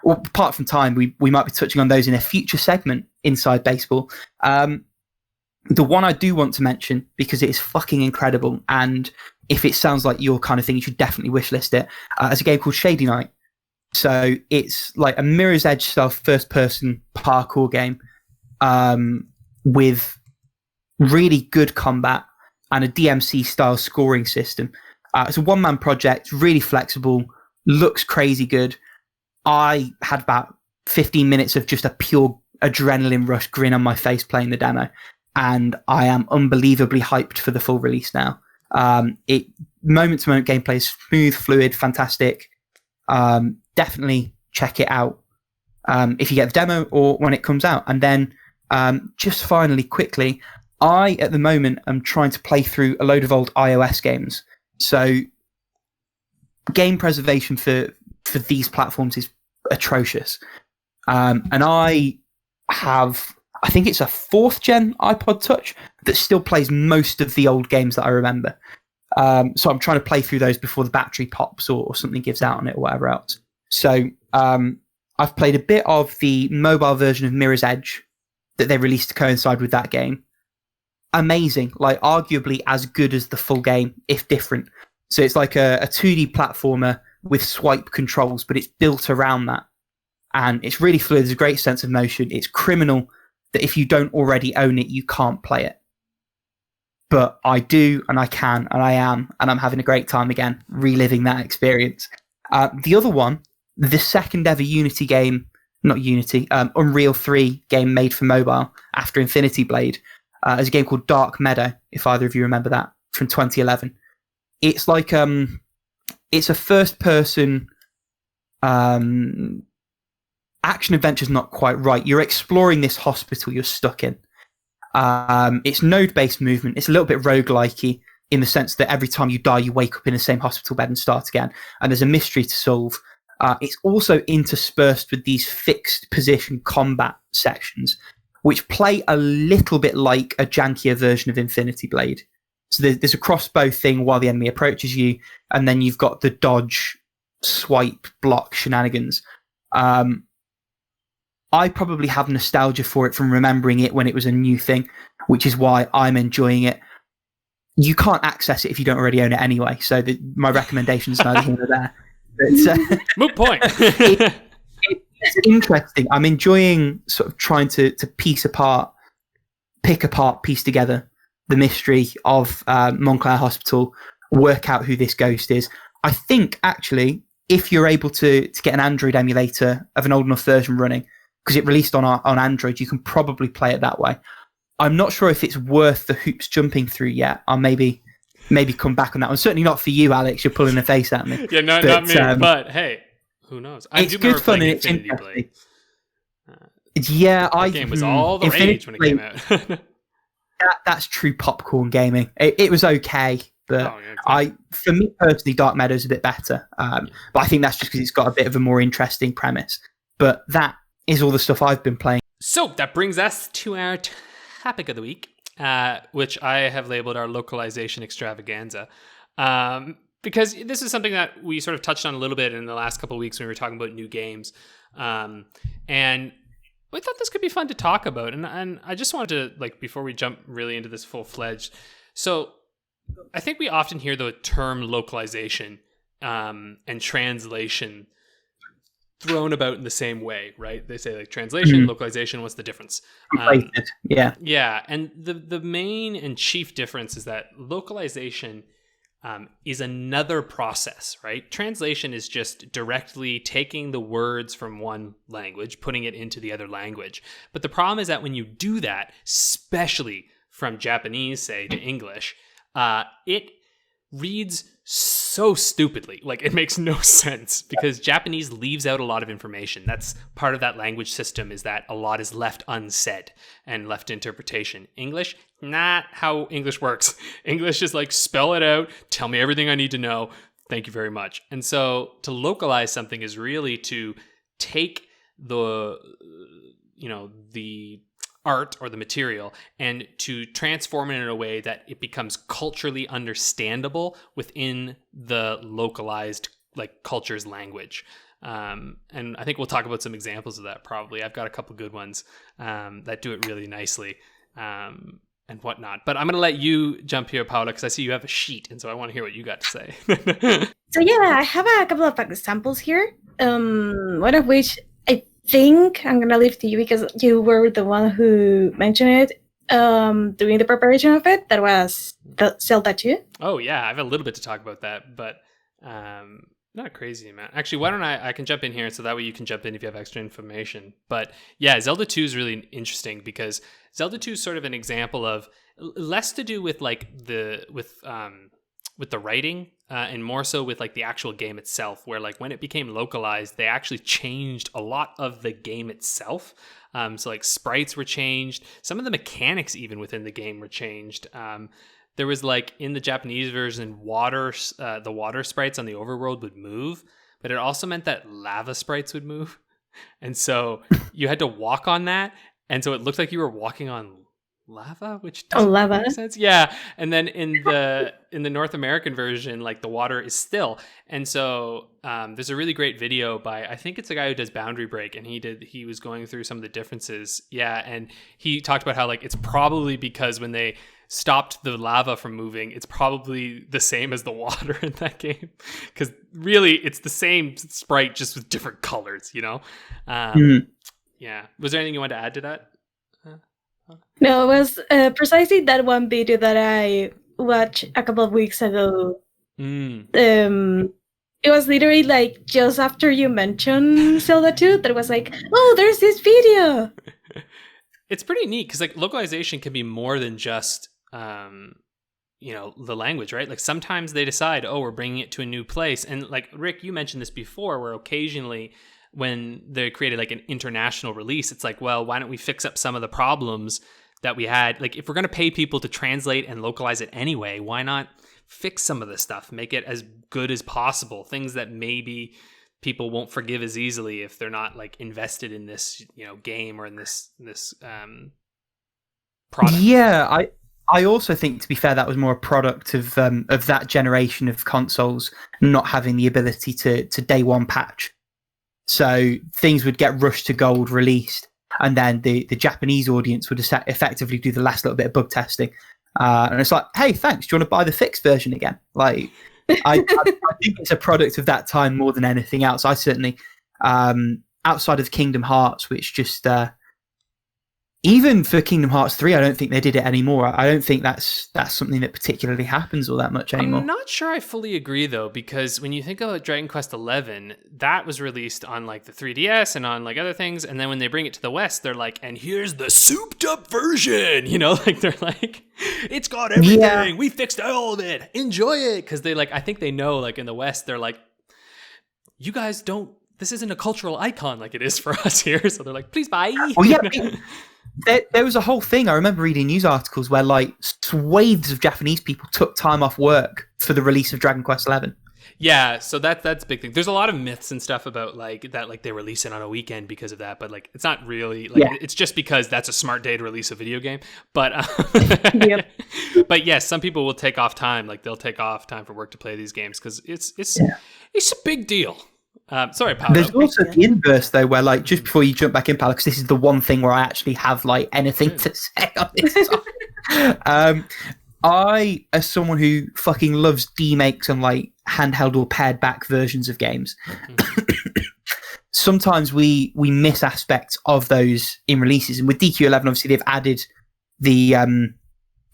Well, apart from time, we might be touching on those in a future segment inside baseball. The one I do want to mention, because it is fucking incredible, and if it sounds like your kind of thing, you should definitely wishlist it, is a game called Shady Night. So it's like a Mirror's Edge style first-person parkour game with really good combat and a DMC style scoring system. It's a one-man project, really flexible, looks crazy good. I had about 15 minutes of just a pure adrenaline rush grin on my face playing the demo, and I am unbelievably hyped for the full release now. It moment-to-moment gameplay is smooth, fluid, fantastic. Definitely check it out if you get the demo or when it comes out. And then just finally, quickly, I, at the moment, am trying to play through a load of old iOS games. So game preservation for these platforms is atrocious. And I have, I think it's a 4th gen iPod Touch that still plays most of the old games that I remember. So I'm trying to play through those before the battery pops or something gives out on it or whatever else. So I've played a bit of the mobile version of Mirror's Edge that they released to coincide with that game. Amazing, like arguably as good as the full game, if different. So it's like a 2D platformer with swipe controls, but it's built around that. And it's really fluid. There's a great sense of motion. It's criminal that if you don't already own it, you can't play it. But I do, and I can, and I am, and I'm having a great time again, reliving that experience. The other one, the second ever Unity game, not Unity, Unreal 3 game made for mobile after Infinity Blade, is a game called Dark Meadow, if either of you remember that, from 2011. It's like, it's a first-person action adventure's not quite right. You're exploring this hospital you're stuck in. It's node-based movement. It's a little bit roguelike-y in the sense that every time you die, you wake up in the same hospital bed and start again. And there's a mystery to solve. It's also interspersed with these fixed position combat sections, which play a little bit like a jankier version of Infinity Blade. So there's a crossbow thing while the enemy approaches you, and then you've got the dodge, swipe, block shenanigans. I probably have nostalgia for it from remembering it when it was a new thing, which is why I'm enjoying it. You can't access it if you don't already own it anyway, so my recommendation is neither here nor there. But, moot point. It's interesting. I'm enjoying sort of trying to piece together the mystery of Montclair Hospital, work out who this ghost is. I think, actually, if you're able to get an Android emulator of an old enough version running, because it released on Android, you can probably play it that way. I'm not sure if it's worth the hoops jumping through yet. I'll maybe come back on that one. Certainly not for you, Alex. You're pulling a face at me. Yeah, not me. But hey, who knows? It's good fun and it's interesting. That game was all the rage when it came out. That's true popcorn gaming. It was okay, but for me personally, Dark Meadow's a bit better. But I think that's just because it's got a bit of a more interesting premise. But that is all the stuff I've been playing. So that brings us to our topic of the week, which I have labeled our localization extravaganza. Because this is something that we sort of touched on a little bit in the last couple of weeks when we were talking about new games. And we thought this could be fun to talk about. And I just wanted to, before we jump really into this full-fledged. So I think we often hear the term localization and translation thrown about in the same way, right? They say translation, localization, what's the difference? Yeah. Yeah, and the main and chief difference is that localization is another process, right? Translation is just directly taking the words from one language, putting it into the other language. But the problem is that when you do that, especially from Japanese, say, to English, it reads so stupidly. It makes no sense because Japanese leaves out a lot of information. That's part of that language system, is that a lot is left unsaid and left to interpretation. English, not how English works. English is spell it out, tell me everything I need to know, thank you very much. And so to localize something is really to take the art or the material and to transform it in a way that it becomes culturally understandable within the localized like culture's language. And I think we'll talk about some examples of that probably. I've got a couple good ones that do it really nicely and whatnot. But I'm going to let you jump here, Paula, because I see you have a sheet, and so I want to hear what you got to say. So yeah, I have a couple of examples here. One of which I think I'm going to leave to you because you were the one who mentioned it during the preparation of it. That was the Zelda 2. Oh yeah, I have a little bit to talk about that, but not a crazy amount. Actually, why don't I can jump in here, so that way you can jump in if you have extra information. But yeah, Zelda 2 is really interesting because Zelda 2 is sort of an example of less to do with like with the writing and more so with like the actual game itself, where like when it became localized, they actually changed a lot of the game itself. So like sprites were changed, some of the mechanics even within the game were changed. There was like in the Japanese version, the water sprites on the overworld would move, but it also meant that lava sprites would move. And so you had to walk on that. And so it looked like you were walking on lava, which doesn't make sense. Yeah. And then in the North American version, like the water is still. And so there's a really great video by, I think it's a guy who does Boundary Break, and he was going through some of the differences. Yeah. And he talked about how like it's probably because when they stopped the lava from moving, it's probably the same as the water in that game, because really it's the same sprite just with different colors, you know. Yeah, was there anything you wanted to add to that? No, it was precisely that one video that I watched a couple of weeks ago. It was literally like just after you mentioned Zelda 2 that was like, oh, there's this video. It's pretty neat because like localization can be more than just the language, right? Like sometimes they decide, oh, we're bringing it to a new place. And like Rick, you mentioned this before, where occasionally when they created like an international release, it's like, well, why don't we fix up some of the problems that we had? Like if we're going to pay people to translate and localize it anyway, why not fix some of this stuff, make it as good as possible? Things that maybe people won't forgive as easily if they're not like invested in this, game or in this product. Yeah, I also think, to be fair, that was more a product of that generation of consoles not having the ability to day one patch. So things would get rushed to gold released, and then the Japanese audience would effectively do the last little bit of bug testing. And it's like, hey, thanks, do you want to buy the fixed version again? Like, I think it's a product of that time more than anything else. I certainly, outside of Kingdom Hearts, which just... even for Kingdom Hearts 3, I don't think they did it anymore. I don't think that's something that particularly happens all that much anymore. I'm not sure I fully agree, though, because when you think about Dragon Quest XI, that was released on like the 3DS and on like other things, and then when they bring it to the West, they're like, and here's the souped-up version, like they're like, it's got everything, yeah. We fixed all of it, enjoy it, because they like, I think they know like in the West, they're like, you guys don't, this isn't a cultural icon like it is for us here, so they're like, please buy. Oh, yeah. There was a whole thing. I remember reading news articles where like swathes of Japanese people took time off work for the release of Dragon Quest XI. Yeah, so that's a big thing. There's a lot of myths and stuff about like that, like they release it on a weekend because of that, but like it's not really like It's just because that's a smart day to release a video game. But yep. But yes, some people will take off time. Like they'll take off time for work to play these games because it's a big deal. Sorry, Paula. There's also the inverse, though, where, like, just before you jump back in, Paula, because this is the one thing where I actually have, like, anything to say on this topic. I, as someone who fucking loves demakes and, like, handheld or pared-back versions of games, sometimes we miss aspects of those in releases. And with DQ11, obviously, they've added the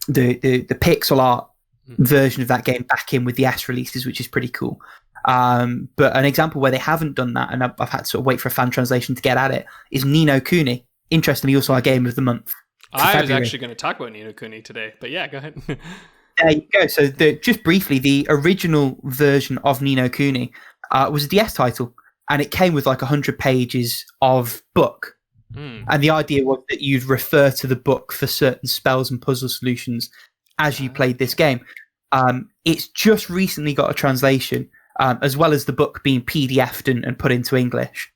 pixel art version of that game back in with the S releases, which is pretty cool. But an example where they haven't done that, and I've had to sort of wait for a fan translation to get at it, is Ni no Kuni. Interestingly, also our game of the month. I was actually going to talk about Ni no Kuni today, but yeah, go ahead. There you go. So just briefly, the original version of Ni no Kuni was a DS title, and it came with like 100 pages of book. And the idea was that you'd refer to the book for certain spells and puzzle solutions as you played this game. It's just recently got a translation, as well as the book being PDF'd and put into English.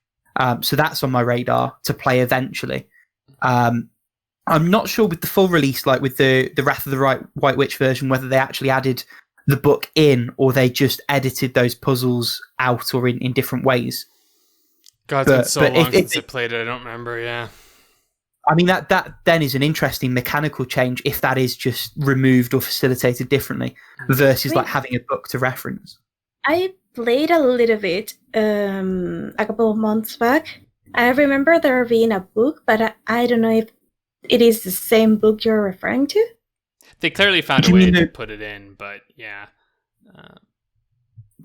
So that's on my radar to play eventually. I'm not sure with the full release, like with the Wrath of the White Witch version, whether they actually added the book in or they just edited those puzzles out or in different ways. God, it's been so long since I played it. I don't remember. Yeah. I mean, that then is an interesting mechanical change if that is just removed or facilitated differently versus like having a book to reference. I played a little bit a couple of months back. I remember there being a book, but I don't know if it is the same book you're referring to. They clearly found a way to put it in, but yeah.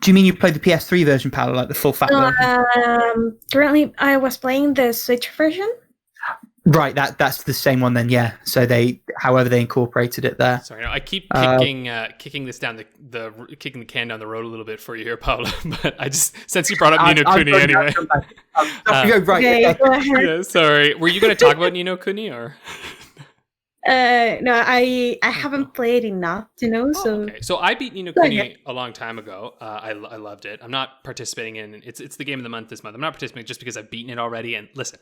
Do you mean you played the PS3 version, Paula, like the full fat version? Currently, I was playing the Switch version. Right, that's the same one then, yeah. So however they incorporated it there. Sorry, no, I keep kicking this down kicking the can down the road a little bit for you here, Paula. But I just since you brought up Ni no Kuni anyway. Yeah, sorry. Were you going to talk about Ni no Kuni or? No, I haven't played enough to know. Okay. So I beat Ni no Kuni a long time ago. I loved it. I'm not participating in it's the game of the month this month. I'm not participating just because I've beaten it already. And listen,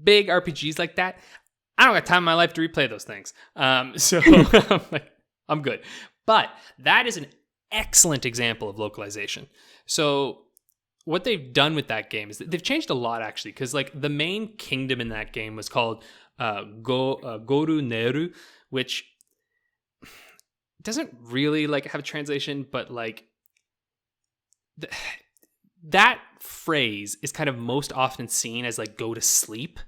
big RPGs like that, I don't got time in my life to replay those things. So I'm good. But that is an excellent example of localization. So what they've done with that game is that they've changed a lot actually, because like the main kingdom in that game was called Goru Neru, which doesn't really like have a translation, but like that phrase is kind of most often seen as like go to sleep,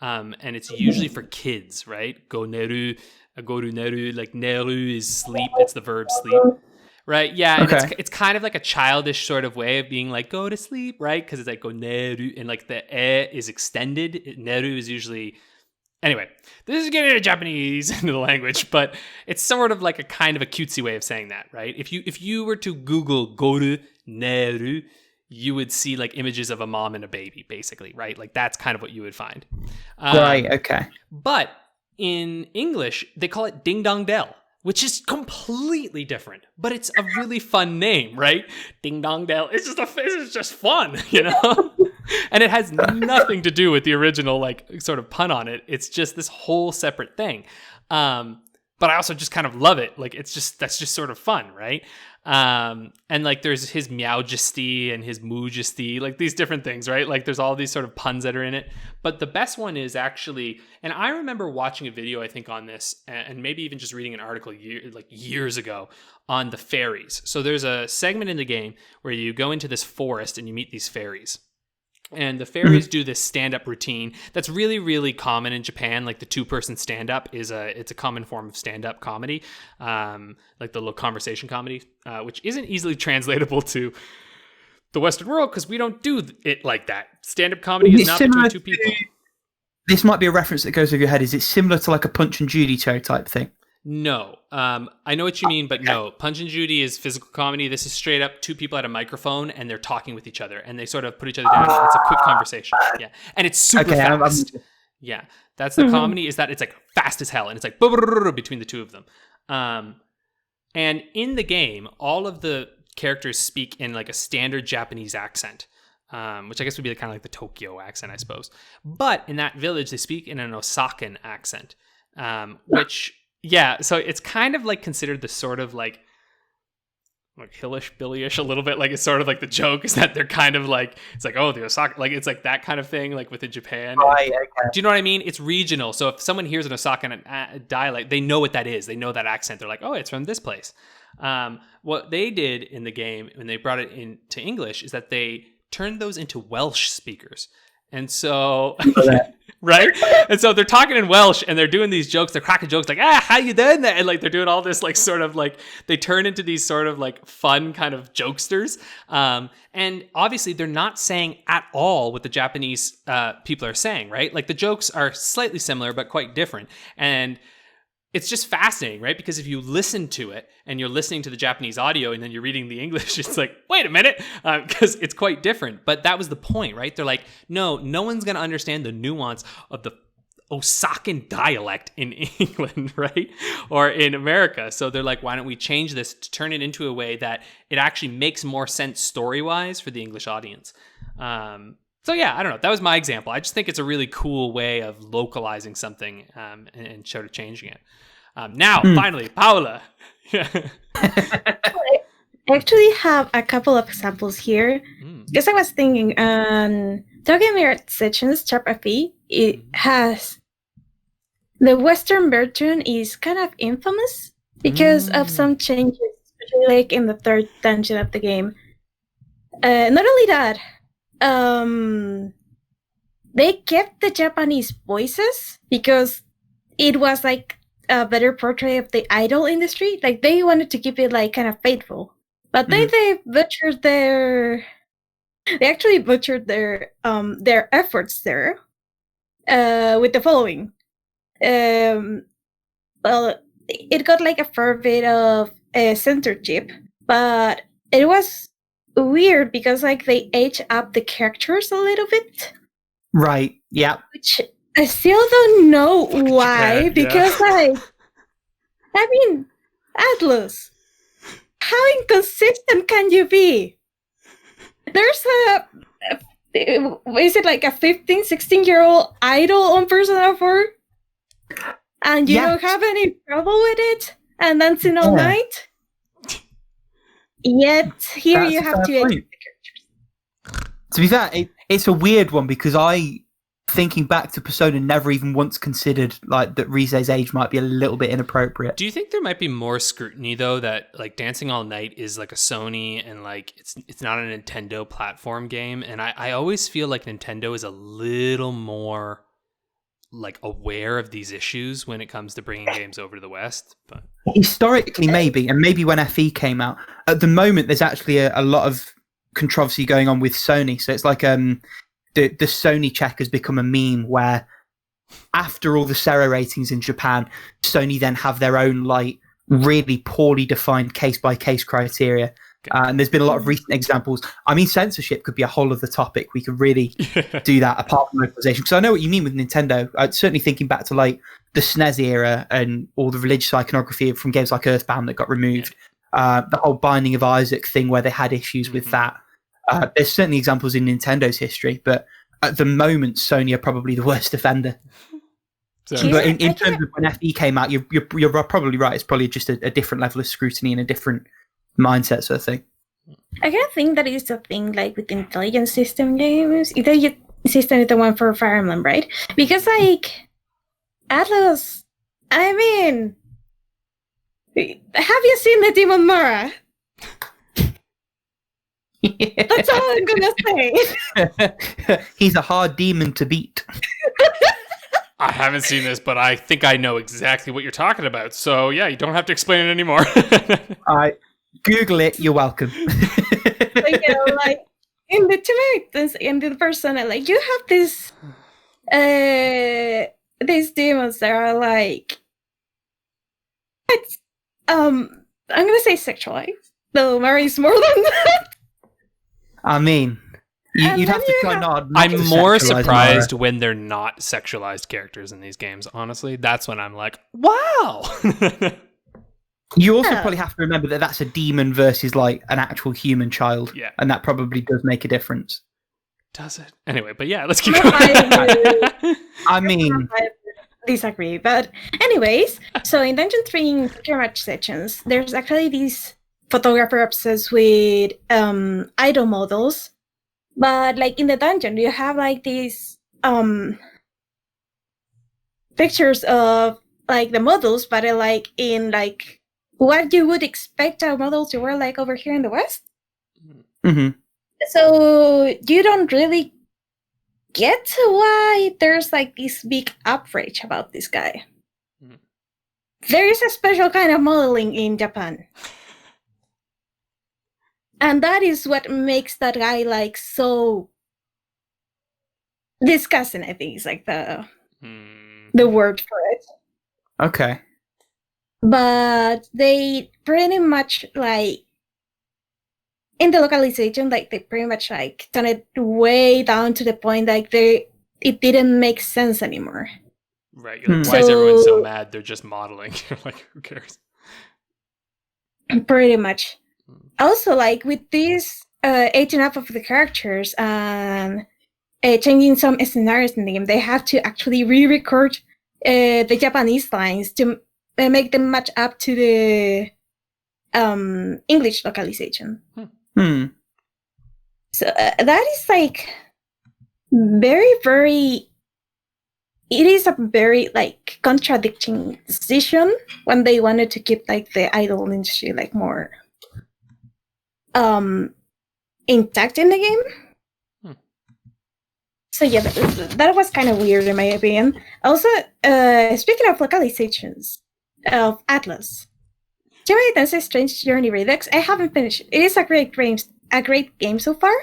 and it's usually for kids, right? Goru Neru, like Neru is sleep. It's the verb sleep. Right, yeah, and it's kind of like a childish sort of way of being like, go to sleep, right? Because it's like, go neru, and like the e is extended. Neru is usually... Anyway, this is getting into Japanese, into the language, but it's sort of like a kind of a cutesy way of saying that, right? If you were to Google goru neru, you would see like images of a mom and a baby, basically, right? Like that's kind of what you would find. Right, okay. But in English, they call it Ding Dong Dell, which is completely different, but it's a really fun name, right? Ding Dong Dell. It's just fun, you know? And it has nothing to do with the original, like, sort of pun on it. It's just this whole separate thing. But I also just kind of love it. Like, that's just sort of fun, right? And like, there's his Meowjesty and his Moojesty, like these different things, right? Like, there's all these sort of puns that are in it. But the best one is actually, and I remember watching a video, I think, on this, and maybe even just reading an article years ago on the fairies. So there's a segment in the game where you go into this forest and you meet these fairies. And the fairies do this stand-up routine that's really, really common in Japan. Like the two-person stand-up it's a common form of stand-up comedy, like the conversation comedy, which isn't easily translatable to the Western world because we don't do it like that. Stand-up comedy is not between two people. This might be a reference that goes over your head. Is it similar to like a Punch and Judy show type thing? No. I know what you mean, but no. Punch and Judy is physical comedy. This is straight up two people at a microphone and they're talking with each other and they sort of put each other down. It's a quick conversation. Yeah. And it's super fast. Yeah. That's the comedy, is that it's like fast as hell and it's like between the two of them. And in the game, all of the characters speak in like a standard Japanese accent. Which I guess would be kind of like the Tokyo accent, I suppose. But in that village, they speak in an Osakan accent, which... Yeah, so it's kind of like considered the sort of like hillish, billyish a little bit. Like it's sort of like the joke is that they're kind of like, it's like, oh, the Osaka, like it's like that kind of thing, like within Japan. Right, okay. Do you know what I mean? It's regional. So if someone hears an Osakan dialect, they know what that is. They know that accent. They're like, oh, it's from this place. What they did in the game when they brought it into English is that they turned those into Welsh speakers. And so, right? And so they're talking in Welsh and they're doing these jokes. They're cracking jokes like, how you doing that? And like, they're doing all this, like, sort of like, they turn into these sort of like fun kind of jokesters. And obviously they're not saying at all what the Japanese people are saying, right? Like the jokes are slightly similar, but quite different. And it's just fascinating, right? Because if you listen to it and you're listening to the Japanese audio and then you're reading the English, it's like, wait a minute, because it's quite different. But that was the point, right? They're like, no one's going to understand the nuance of the Osakan dialect in England, right? Or in America. So they're like, why don't we change this to turn it into a way that it actually makes more sense story-wise for the English audience? So yeah, I don't know. That was my example. I just think it's a really cool way of localizing something and sort of changing it. Now, finally, Paula. I actually have a couple of examples here. Because I was thinking, talking about sections, chapter FE, it has the Western version is kind of infamous because of some changes, especially like in the third dungeon of the game. Not only that, they kept the Japanese voices because it was like a better portrait of the idol industry. Like they wanted to keep it like kind of faithful, but they butchered they actually butchered their efforts there with the following. Well, it got like a fair bit of censorship, but it was weird because like they age up the characters a little bit. Right. Yeah. Which I still don't know why, because like, I mean, Atlas, how inconsistent can you be? There's is it like a 15, 16-year-old idol on Persona 4? And you don't have any trouble with it? And dancing all night? Yet here you have to edit the characters. To be fair, it's a weird one because thinking back to Persona, never even once considered like that Rize's age might be a little bit inappropriate. Do you think there might be more scrutiny though that like Dancing All Night is like a Sony and like it's not a Nintendo platform game, and I always feel like Nintendo is a little more like aware of these issues when it comes to bringing games over to the West? But historically, maybe, and maybe when FE came out. At the moment, there's actually a lot of controversy going on with Sony. So it's like the Sony check has become a meme where after all the Sero ratings in Japan, Sony then have their own like really poorly defined case-by-case criteria. And there's been a lot of recent examples. I mean, censorship could be a whole other topic. We could really do that apart from localization. Because I know what you mean with Nintendo. Certainly thinking back to like the SNES era and all the religious iconography from games like Earthbound that got removed. The whole Binding of Isaac thing where they had issues with that. There's certainly examples in Nintendo's history, but at the moment, Sony are probably the worst offender. So, but in terms of when FE came out, you're probably right. It's probably just a different level of scrutiny and a different mindset sort of thing. I kind of think that is a thing like with intelligent system games. Intelligent system is the one for Fire Emblem, right? Because like Atlas, I mean, have you seen the Demon Mara? That's all I'm gonna say. He's a hard demon to beat. I haven't seen this, but I think I know exactly what you're talking about. So yeah, you don't have to explain it anymore. Google it. You're welcome. Like, like in the tomatoes, in the Persona, like you have these demons that are like, it's I'm gonna say sexualized. Though Mary's more than that. I mean, you'd have to try not. I'm more surprised when they're not sexualized characters in these games. Honestly, that's when I'm like, wow. You also probably have to remember that that's a demon versus like an actual human child. Yeah. And that probably does make a difference. Does it? Anyway, but yeah, let's keep going. I mean, I disagree. But anyways, so in Dungeon 3 in pretty much sections, there's actually these photographer obsessed with idol models. But like in the dungeon, you have like these pictures of like the models, but like in like what you would expect a model to wear like over here in the West. Mm-hmm. So you don't really get why there's like this big outrage about this guy. Mm. There is a special kind of modeling in Japan. And that is what makes that guy like so disgusting, I think is like the word for it. Okay. But they pretty much like in the localization, like they pretty much like turned it way down to the point like it didn't make sense anymore. Right. You're like, why is everyone so mad? They're just modeling. You're like, who cares? Pretty much. Also, like with these aging up of the characters and changing some scenarios in the game, they have to actually re-record the Japanese lines to make them match up to the English localization. So that is like very, very. It is a very like contradicting decision when they wanted to keep like the idol industry like more intact in the game. So yeah, that was kind of weird in my opinion. Also, speaking of localizations of Atlas, Jimmy Tensei Strange Journey Redux, I haven't finished. It is a great game so far.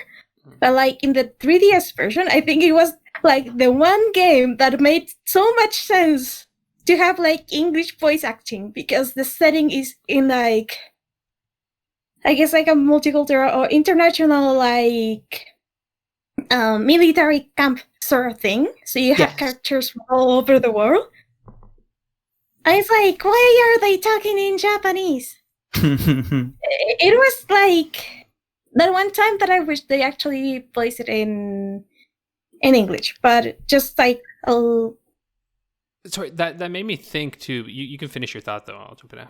But like in the 3DS version, I think it was like the one game that made so much sense to have like English voice acting, because the setting is in like, I guess like a multicultural or international like military camp sort of thing. So you have characters from all over the world. And it's like, why are they talking in Japanese? It was like that one time that I wish they actually voiced it in English, but just like Sorry, that made me think too. You can finish your thought though. I'll jump it out.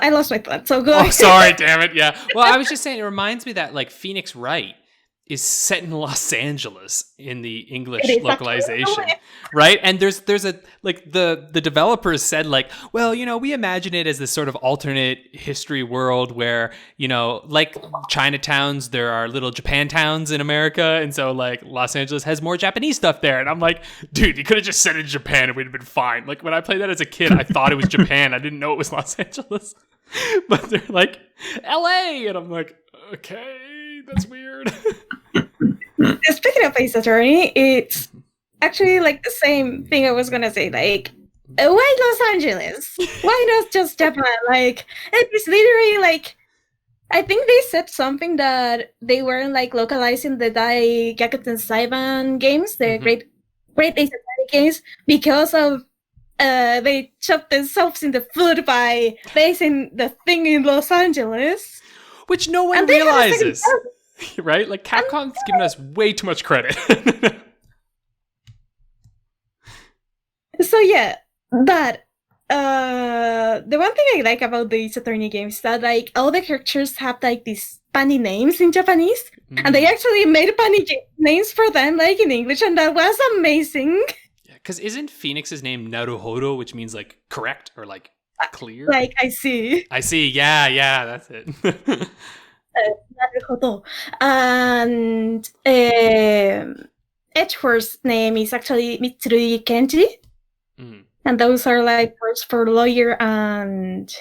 I lost my thought, so go Oh, ahead. sorry, damn it. Yeah. Well, I was just saying, it reminds me that like Fenyx Wright is set in Los Angeles in the English localization, right? And there's a like the developers said like, well, you know, we imagine it as this sort of alternate history world where, you know, like Chinatowns, there are little Japan towns in America, and so like Los Angeles has more Japanese stuff there. And I'm like, dude, you could have just said it in Japan and we'd have been fine. Like when I played that as a kid, I thought it was Japan. I didn't know it was Los Angeles. But they're like LA, and I'm like, okay, that's weird. Speaking of Ace Attorney, it's actually like the same thing I was gonna say. Like, why Los Angeles? Why not just Japan? Like, it's literally like, I think they said something that they weren't like localizing the Dai Gyakuten Saiban games, the Great Ace Attorney games, because of they shot themselves in the foot by basing the thing in Los Angeles, which no one realizes. Right? Like, Capcom's given us way too much credit. So yeah, but the one thing I like about the Ace Attorney games is that like all the characters have like these funny names in Japanese, and they actually made funny names for them like in English, and that was amazing. Yeah, because isn't Phoenix's name Naruhodo, which means like correct or like clear? Like, I see. Yeah, that's it. And Edgeworth's name is actually Mitsuru Kenji, and those are like words for lawyer and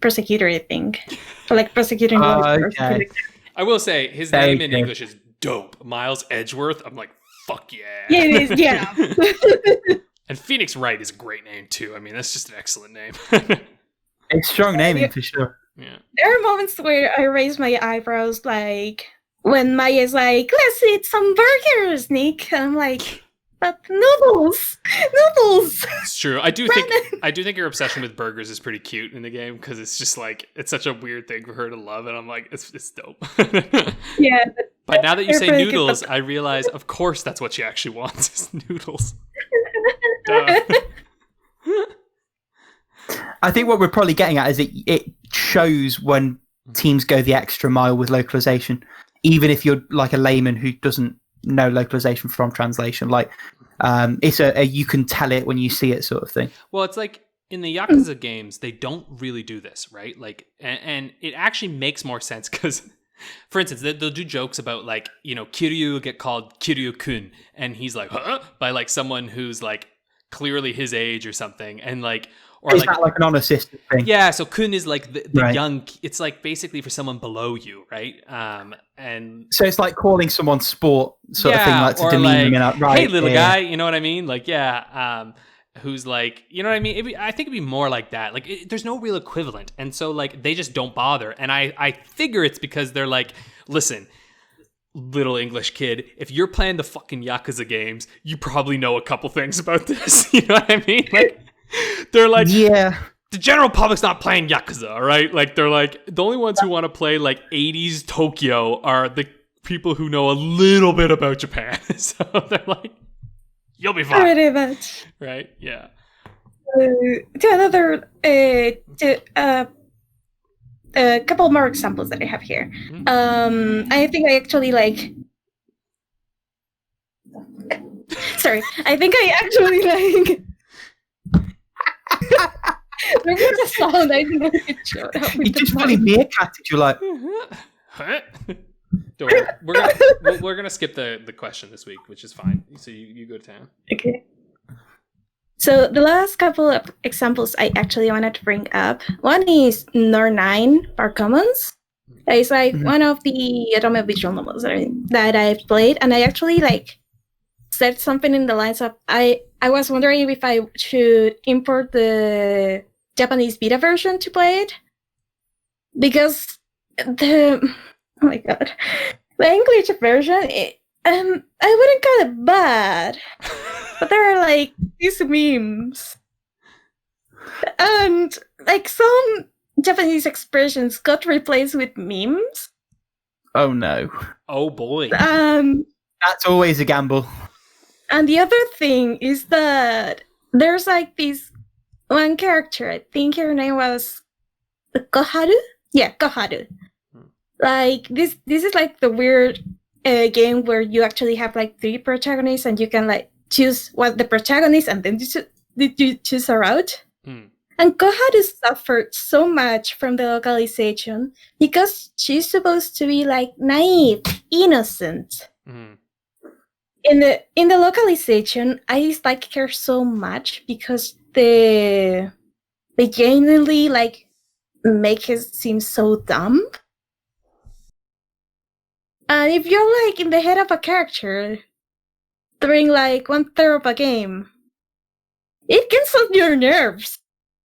prosecutor, I think. So like prosecuting lawyers. Okay. I will say his name in English is dope. Miles Edgeworth. I'm like, fuck yeah. Yeah, it is. Yeah. And Phoenix Wright is a great name too. I mean, that's just an excellent name. It's strong naming for sure. Yeah. There are moments where I raise my eyebrows, like when Maya's like, "Let's eat some burgers, Nick." And I'm like, "But noodles." It's true. I do think your obsession with burgers is pretty cute in the game, because it's just like it's such a weird thing for her to love, and I'm like, it's dope. Yeah. But now that you say noodles, I realize, of course, that's what she actually wants is noodles. Duh. I think what we're probably getting at is it shows when teams go the extra mile with localization, even if you're like a layman who doesn't know localization from translation. Like, it's a you can tell it when you see it sort of thing. Well, it's like in the Yakuza games, they don't really do this, right? Like, and it actually makes more sense because, for instance, they'll do jokes about like, you know, Kiryu will get called Kiryu-kun, and he's like, huh? By like someone who's like clearly his age or something, and like. Or is that like an honor system thing? Yeah, so kun is like the right. young. It's like basically for someone below you, right? And so it's like calling someone sport sort of thing, like to demean them. Right, hey, little guy, you know what I mean? Like, yeah, who's like, you know what I mean? I think it'd be more like that. Like, there's no real equivalent, and so like they just don't bother. And I figure it's because they're like, listen, little English kid, if you're playing the fucking Yakuza games, you probably know a couple things about this. You know what I mean? Like. They're like, yeah, the general public's not playing Yakuza, all right? Like, they're like, the only ones who want to play like 80s Tokyo are the people who know a little bit about Japan. So they're like, you'll be fine. Pretty much. Right? Yeah. To another, a couple more examples that I have here. I think I actually like. Sorry, I think I actually like. Maybe the sound. I think I could show it up. You just really meerkatted. You're like, Don't worry. We're gonna skip the question this week, which is fine. So you go to town. Okay. So the last couple of examples I actually wanted to bring up. One is Nor 9 Bar Commons. It's like one of the Atome visual novels that I've played, and I actually like said something in the lines of I was wondering if I should import the Japanese beta version to play it, because the English version I wouldn't call it bad, but there are like these memes and like some Japanese expressions got replaced with memes. oh no. Oh boy. That's always a gamble. And the other thing is that there's like this one character, I think her name was Koharu? Yeah, Koharu. Like this is like the weird game where you actually have like 3 protagonists and you can like choose what the protagonist and then you choose a route. And Koharu suffered so much from the localization because she's supposed to be like naive, innocent. In the localization, I dislike her so much because they genuinely like make her seem so dumb. And if you're like in the head of a character during like 1/3 of a game, it gets on your nerves.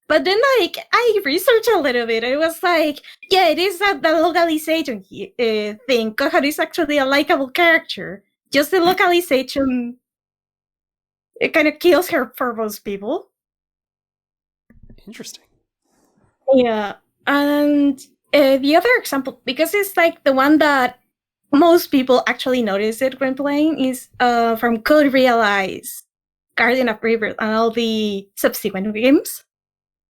But then like I researched a little bit. It was like, yeah, it is that the localization thing. Koharu is actually a likable character. Just the localization, it kind of kills her for most people. Interesting. Yeah, and the other example, because it's like the one that most people actually notice it when playing, is from Code Realize, Guardian of Rebirth, and all the subsequent games.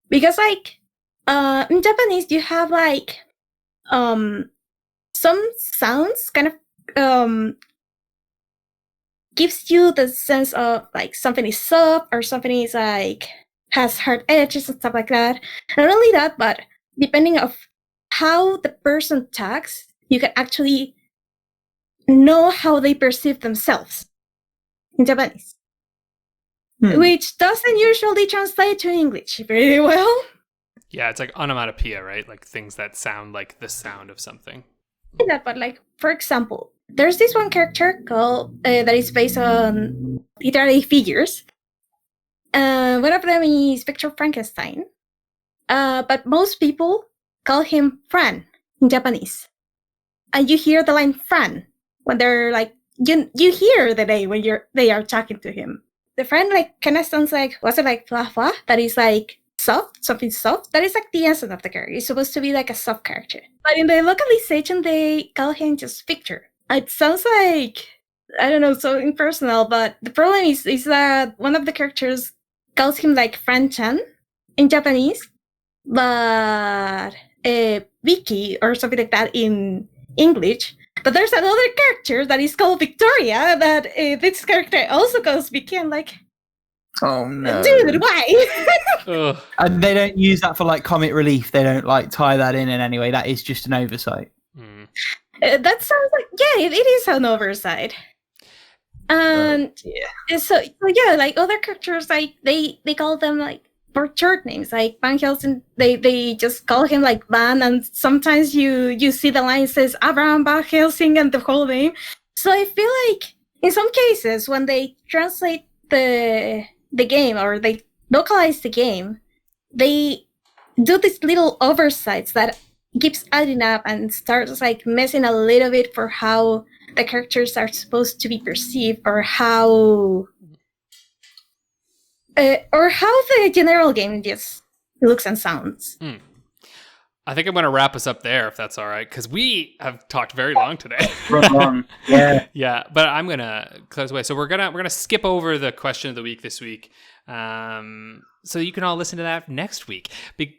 Because like in Japanese, you have like some sounds kind of gives you the sense of like something is soft or something is like has hard edges and stuff like that. Not only that, but depending of how the person talks, you can actually know how they perceive themselves in Japanese, which doesn't usually translate to English very well. Yeah, it's like onomatopoeia, right? Like things that sound like the sound of something. That, but like for example, there's this one character called that is based on literary figures. One of them is Victor Frankenstein, but most people call him Fran in Japanese, and you hear the line Fran when they're like you hear the name when they are talking to him. The Fran like kind of sounds like, was it like fla fla? That is like soft, something soft. That is like the essence of the character. It's supposed to be like a soft character, but in the localization they call him just Victor. It sounds like, I don't know, so impersonal, but the problem is that one of the characters calls him like Fran-chan in Japanese, but Vicky or something like that in English. But there's another character that is called Victoria that this character also calls Vicky. I'm like, oh no. Dude, why? And they don't use that for like comic relief. They don't like tie that in any way. That is just an oversight. That sounds like, yeah, it is an oversight. And so yeah, like other characters, like they call them like for short names, like Van Helsing. They just call him like Van, and sometimes you see the line says Abraham Van Helsing and the whole name. So I feel like in some cases when they translate the game or they localize the game, they do these little oversights that keeps adding up and starts like messing a little bit for how the characters are supposed to be perceived or how the general game just looks and sounds. I think I'm going to wrap us up there if that's all right, because we have talked very long today. Wrong. Yeah. Yeah, but I'm going to close away. So we're gonna skip over the question of the week this week, so you can all listen to that next week.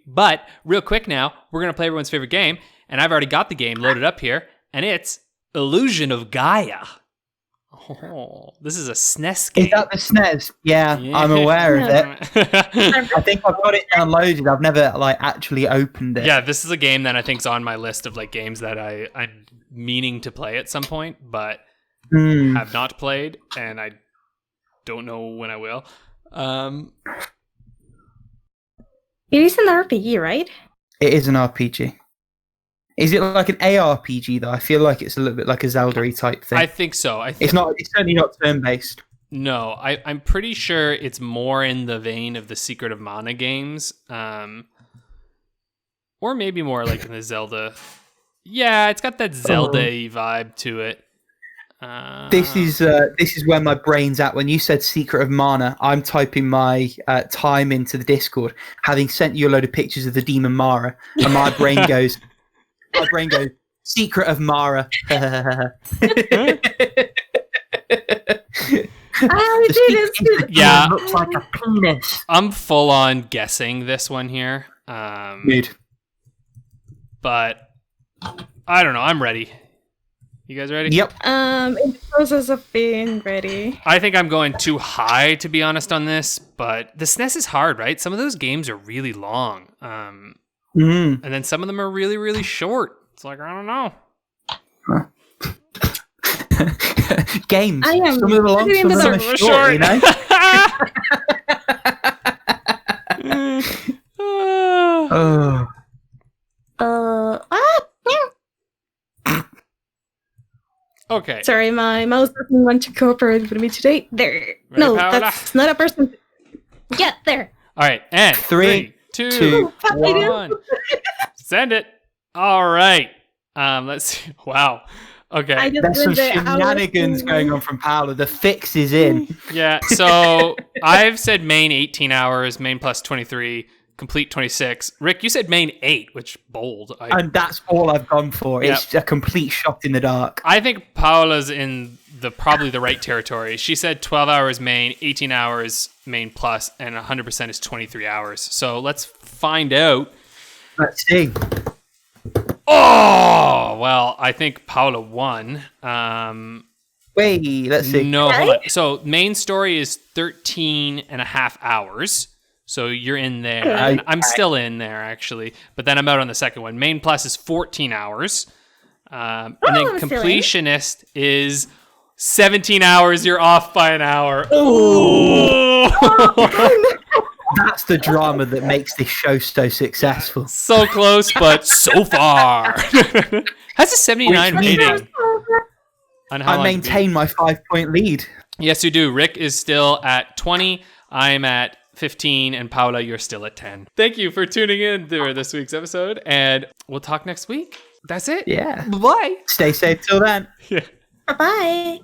But real quick now, we're going to play everyone's favorite game, and I've already got the game loaded up here, and it's Illusion of Gaia. Oh, this is a SNES game. Is that the SNES? Yeah, I'm aware of it. I think I've got it downloaded. I've never actually opened it. Yeah, this is a game that I think's on my list of games that I'm meaning to play at some point, but have not played, and I don't know when I will. It is an RPG, right? It is an RPG. Is it like an ARPG though? I feel like it's a little bit like a Zelda-y type thing. I think so. It's not. It's certainly not turn-based. No, I'm pretty sure it's more in the vein of the Secret of Mana games, or maybe more like in the Zelda. Yeah, it's got that Zelda-y vibe to it. This is where my brain's at. When you said Secret of Mana, I'm typing my time into the Discord, having sent you a load of pictures of the demon Mara, and my brain goes. Secret of Mara. Yeah. Looks like a penis. I'm full on guessing this one here. Good. But I don't know. I'm ready. You guys ready? Yep. In the process of being ready. I think I'm going too high, to be honest, on this. But the SNES is hard, right? Some of those games are really long. And then some of them are really, really short. It's like, I don't know. Games. I am some of them are long, some of them are short, you know? Okay. Sorry, my mouse doesn't want to cooperate with me today. There. Ready, No, Paula? that's not a person. Get there. All right. And 3, 2, 1. Send it. All right. Let's see. Wow. Okay. There's some shenanigans going on from Paula. The fix is in. Yeah. So I've said main 18 hours, main plus 23, complete 26. Rick, you said main 8, which bold. And that's all I've gone for. Yep. It's a complete shot in the dark. I think Paula's in probably the right territory. She said 12 hours main, 18 hours main plus, and 100% is 23 hours. So let's find out. Let's see. Oh, well, I think Paula won. Wait, let's see. No, hold on. So main story is 13 and a half hours. So you're in there. And I'm still in there, actually. But then I'm out on the second one. Main plus is 14 hours. And then completionist is 17 hours. You're off by an hour. Ooh. That's the drama that makes this show so successful. So close, but so far. That's a 79 rating. I maintain my 5-point lead. Yes, you do. Rick is still at 20. I'm at 15. And Paula, you're still at 10. Thank you for tuning in to this week's episode. And we'll talk next week. That's it. Yeah. Bye. Stay safe till then. Yeah. Bye-bye.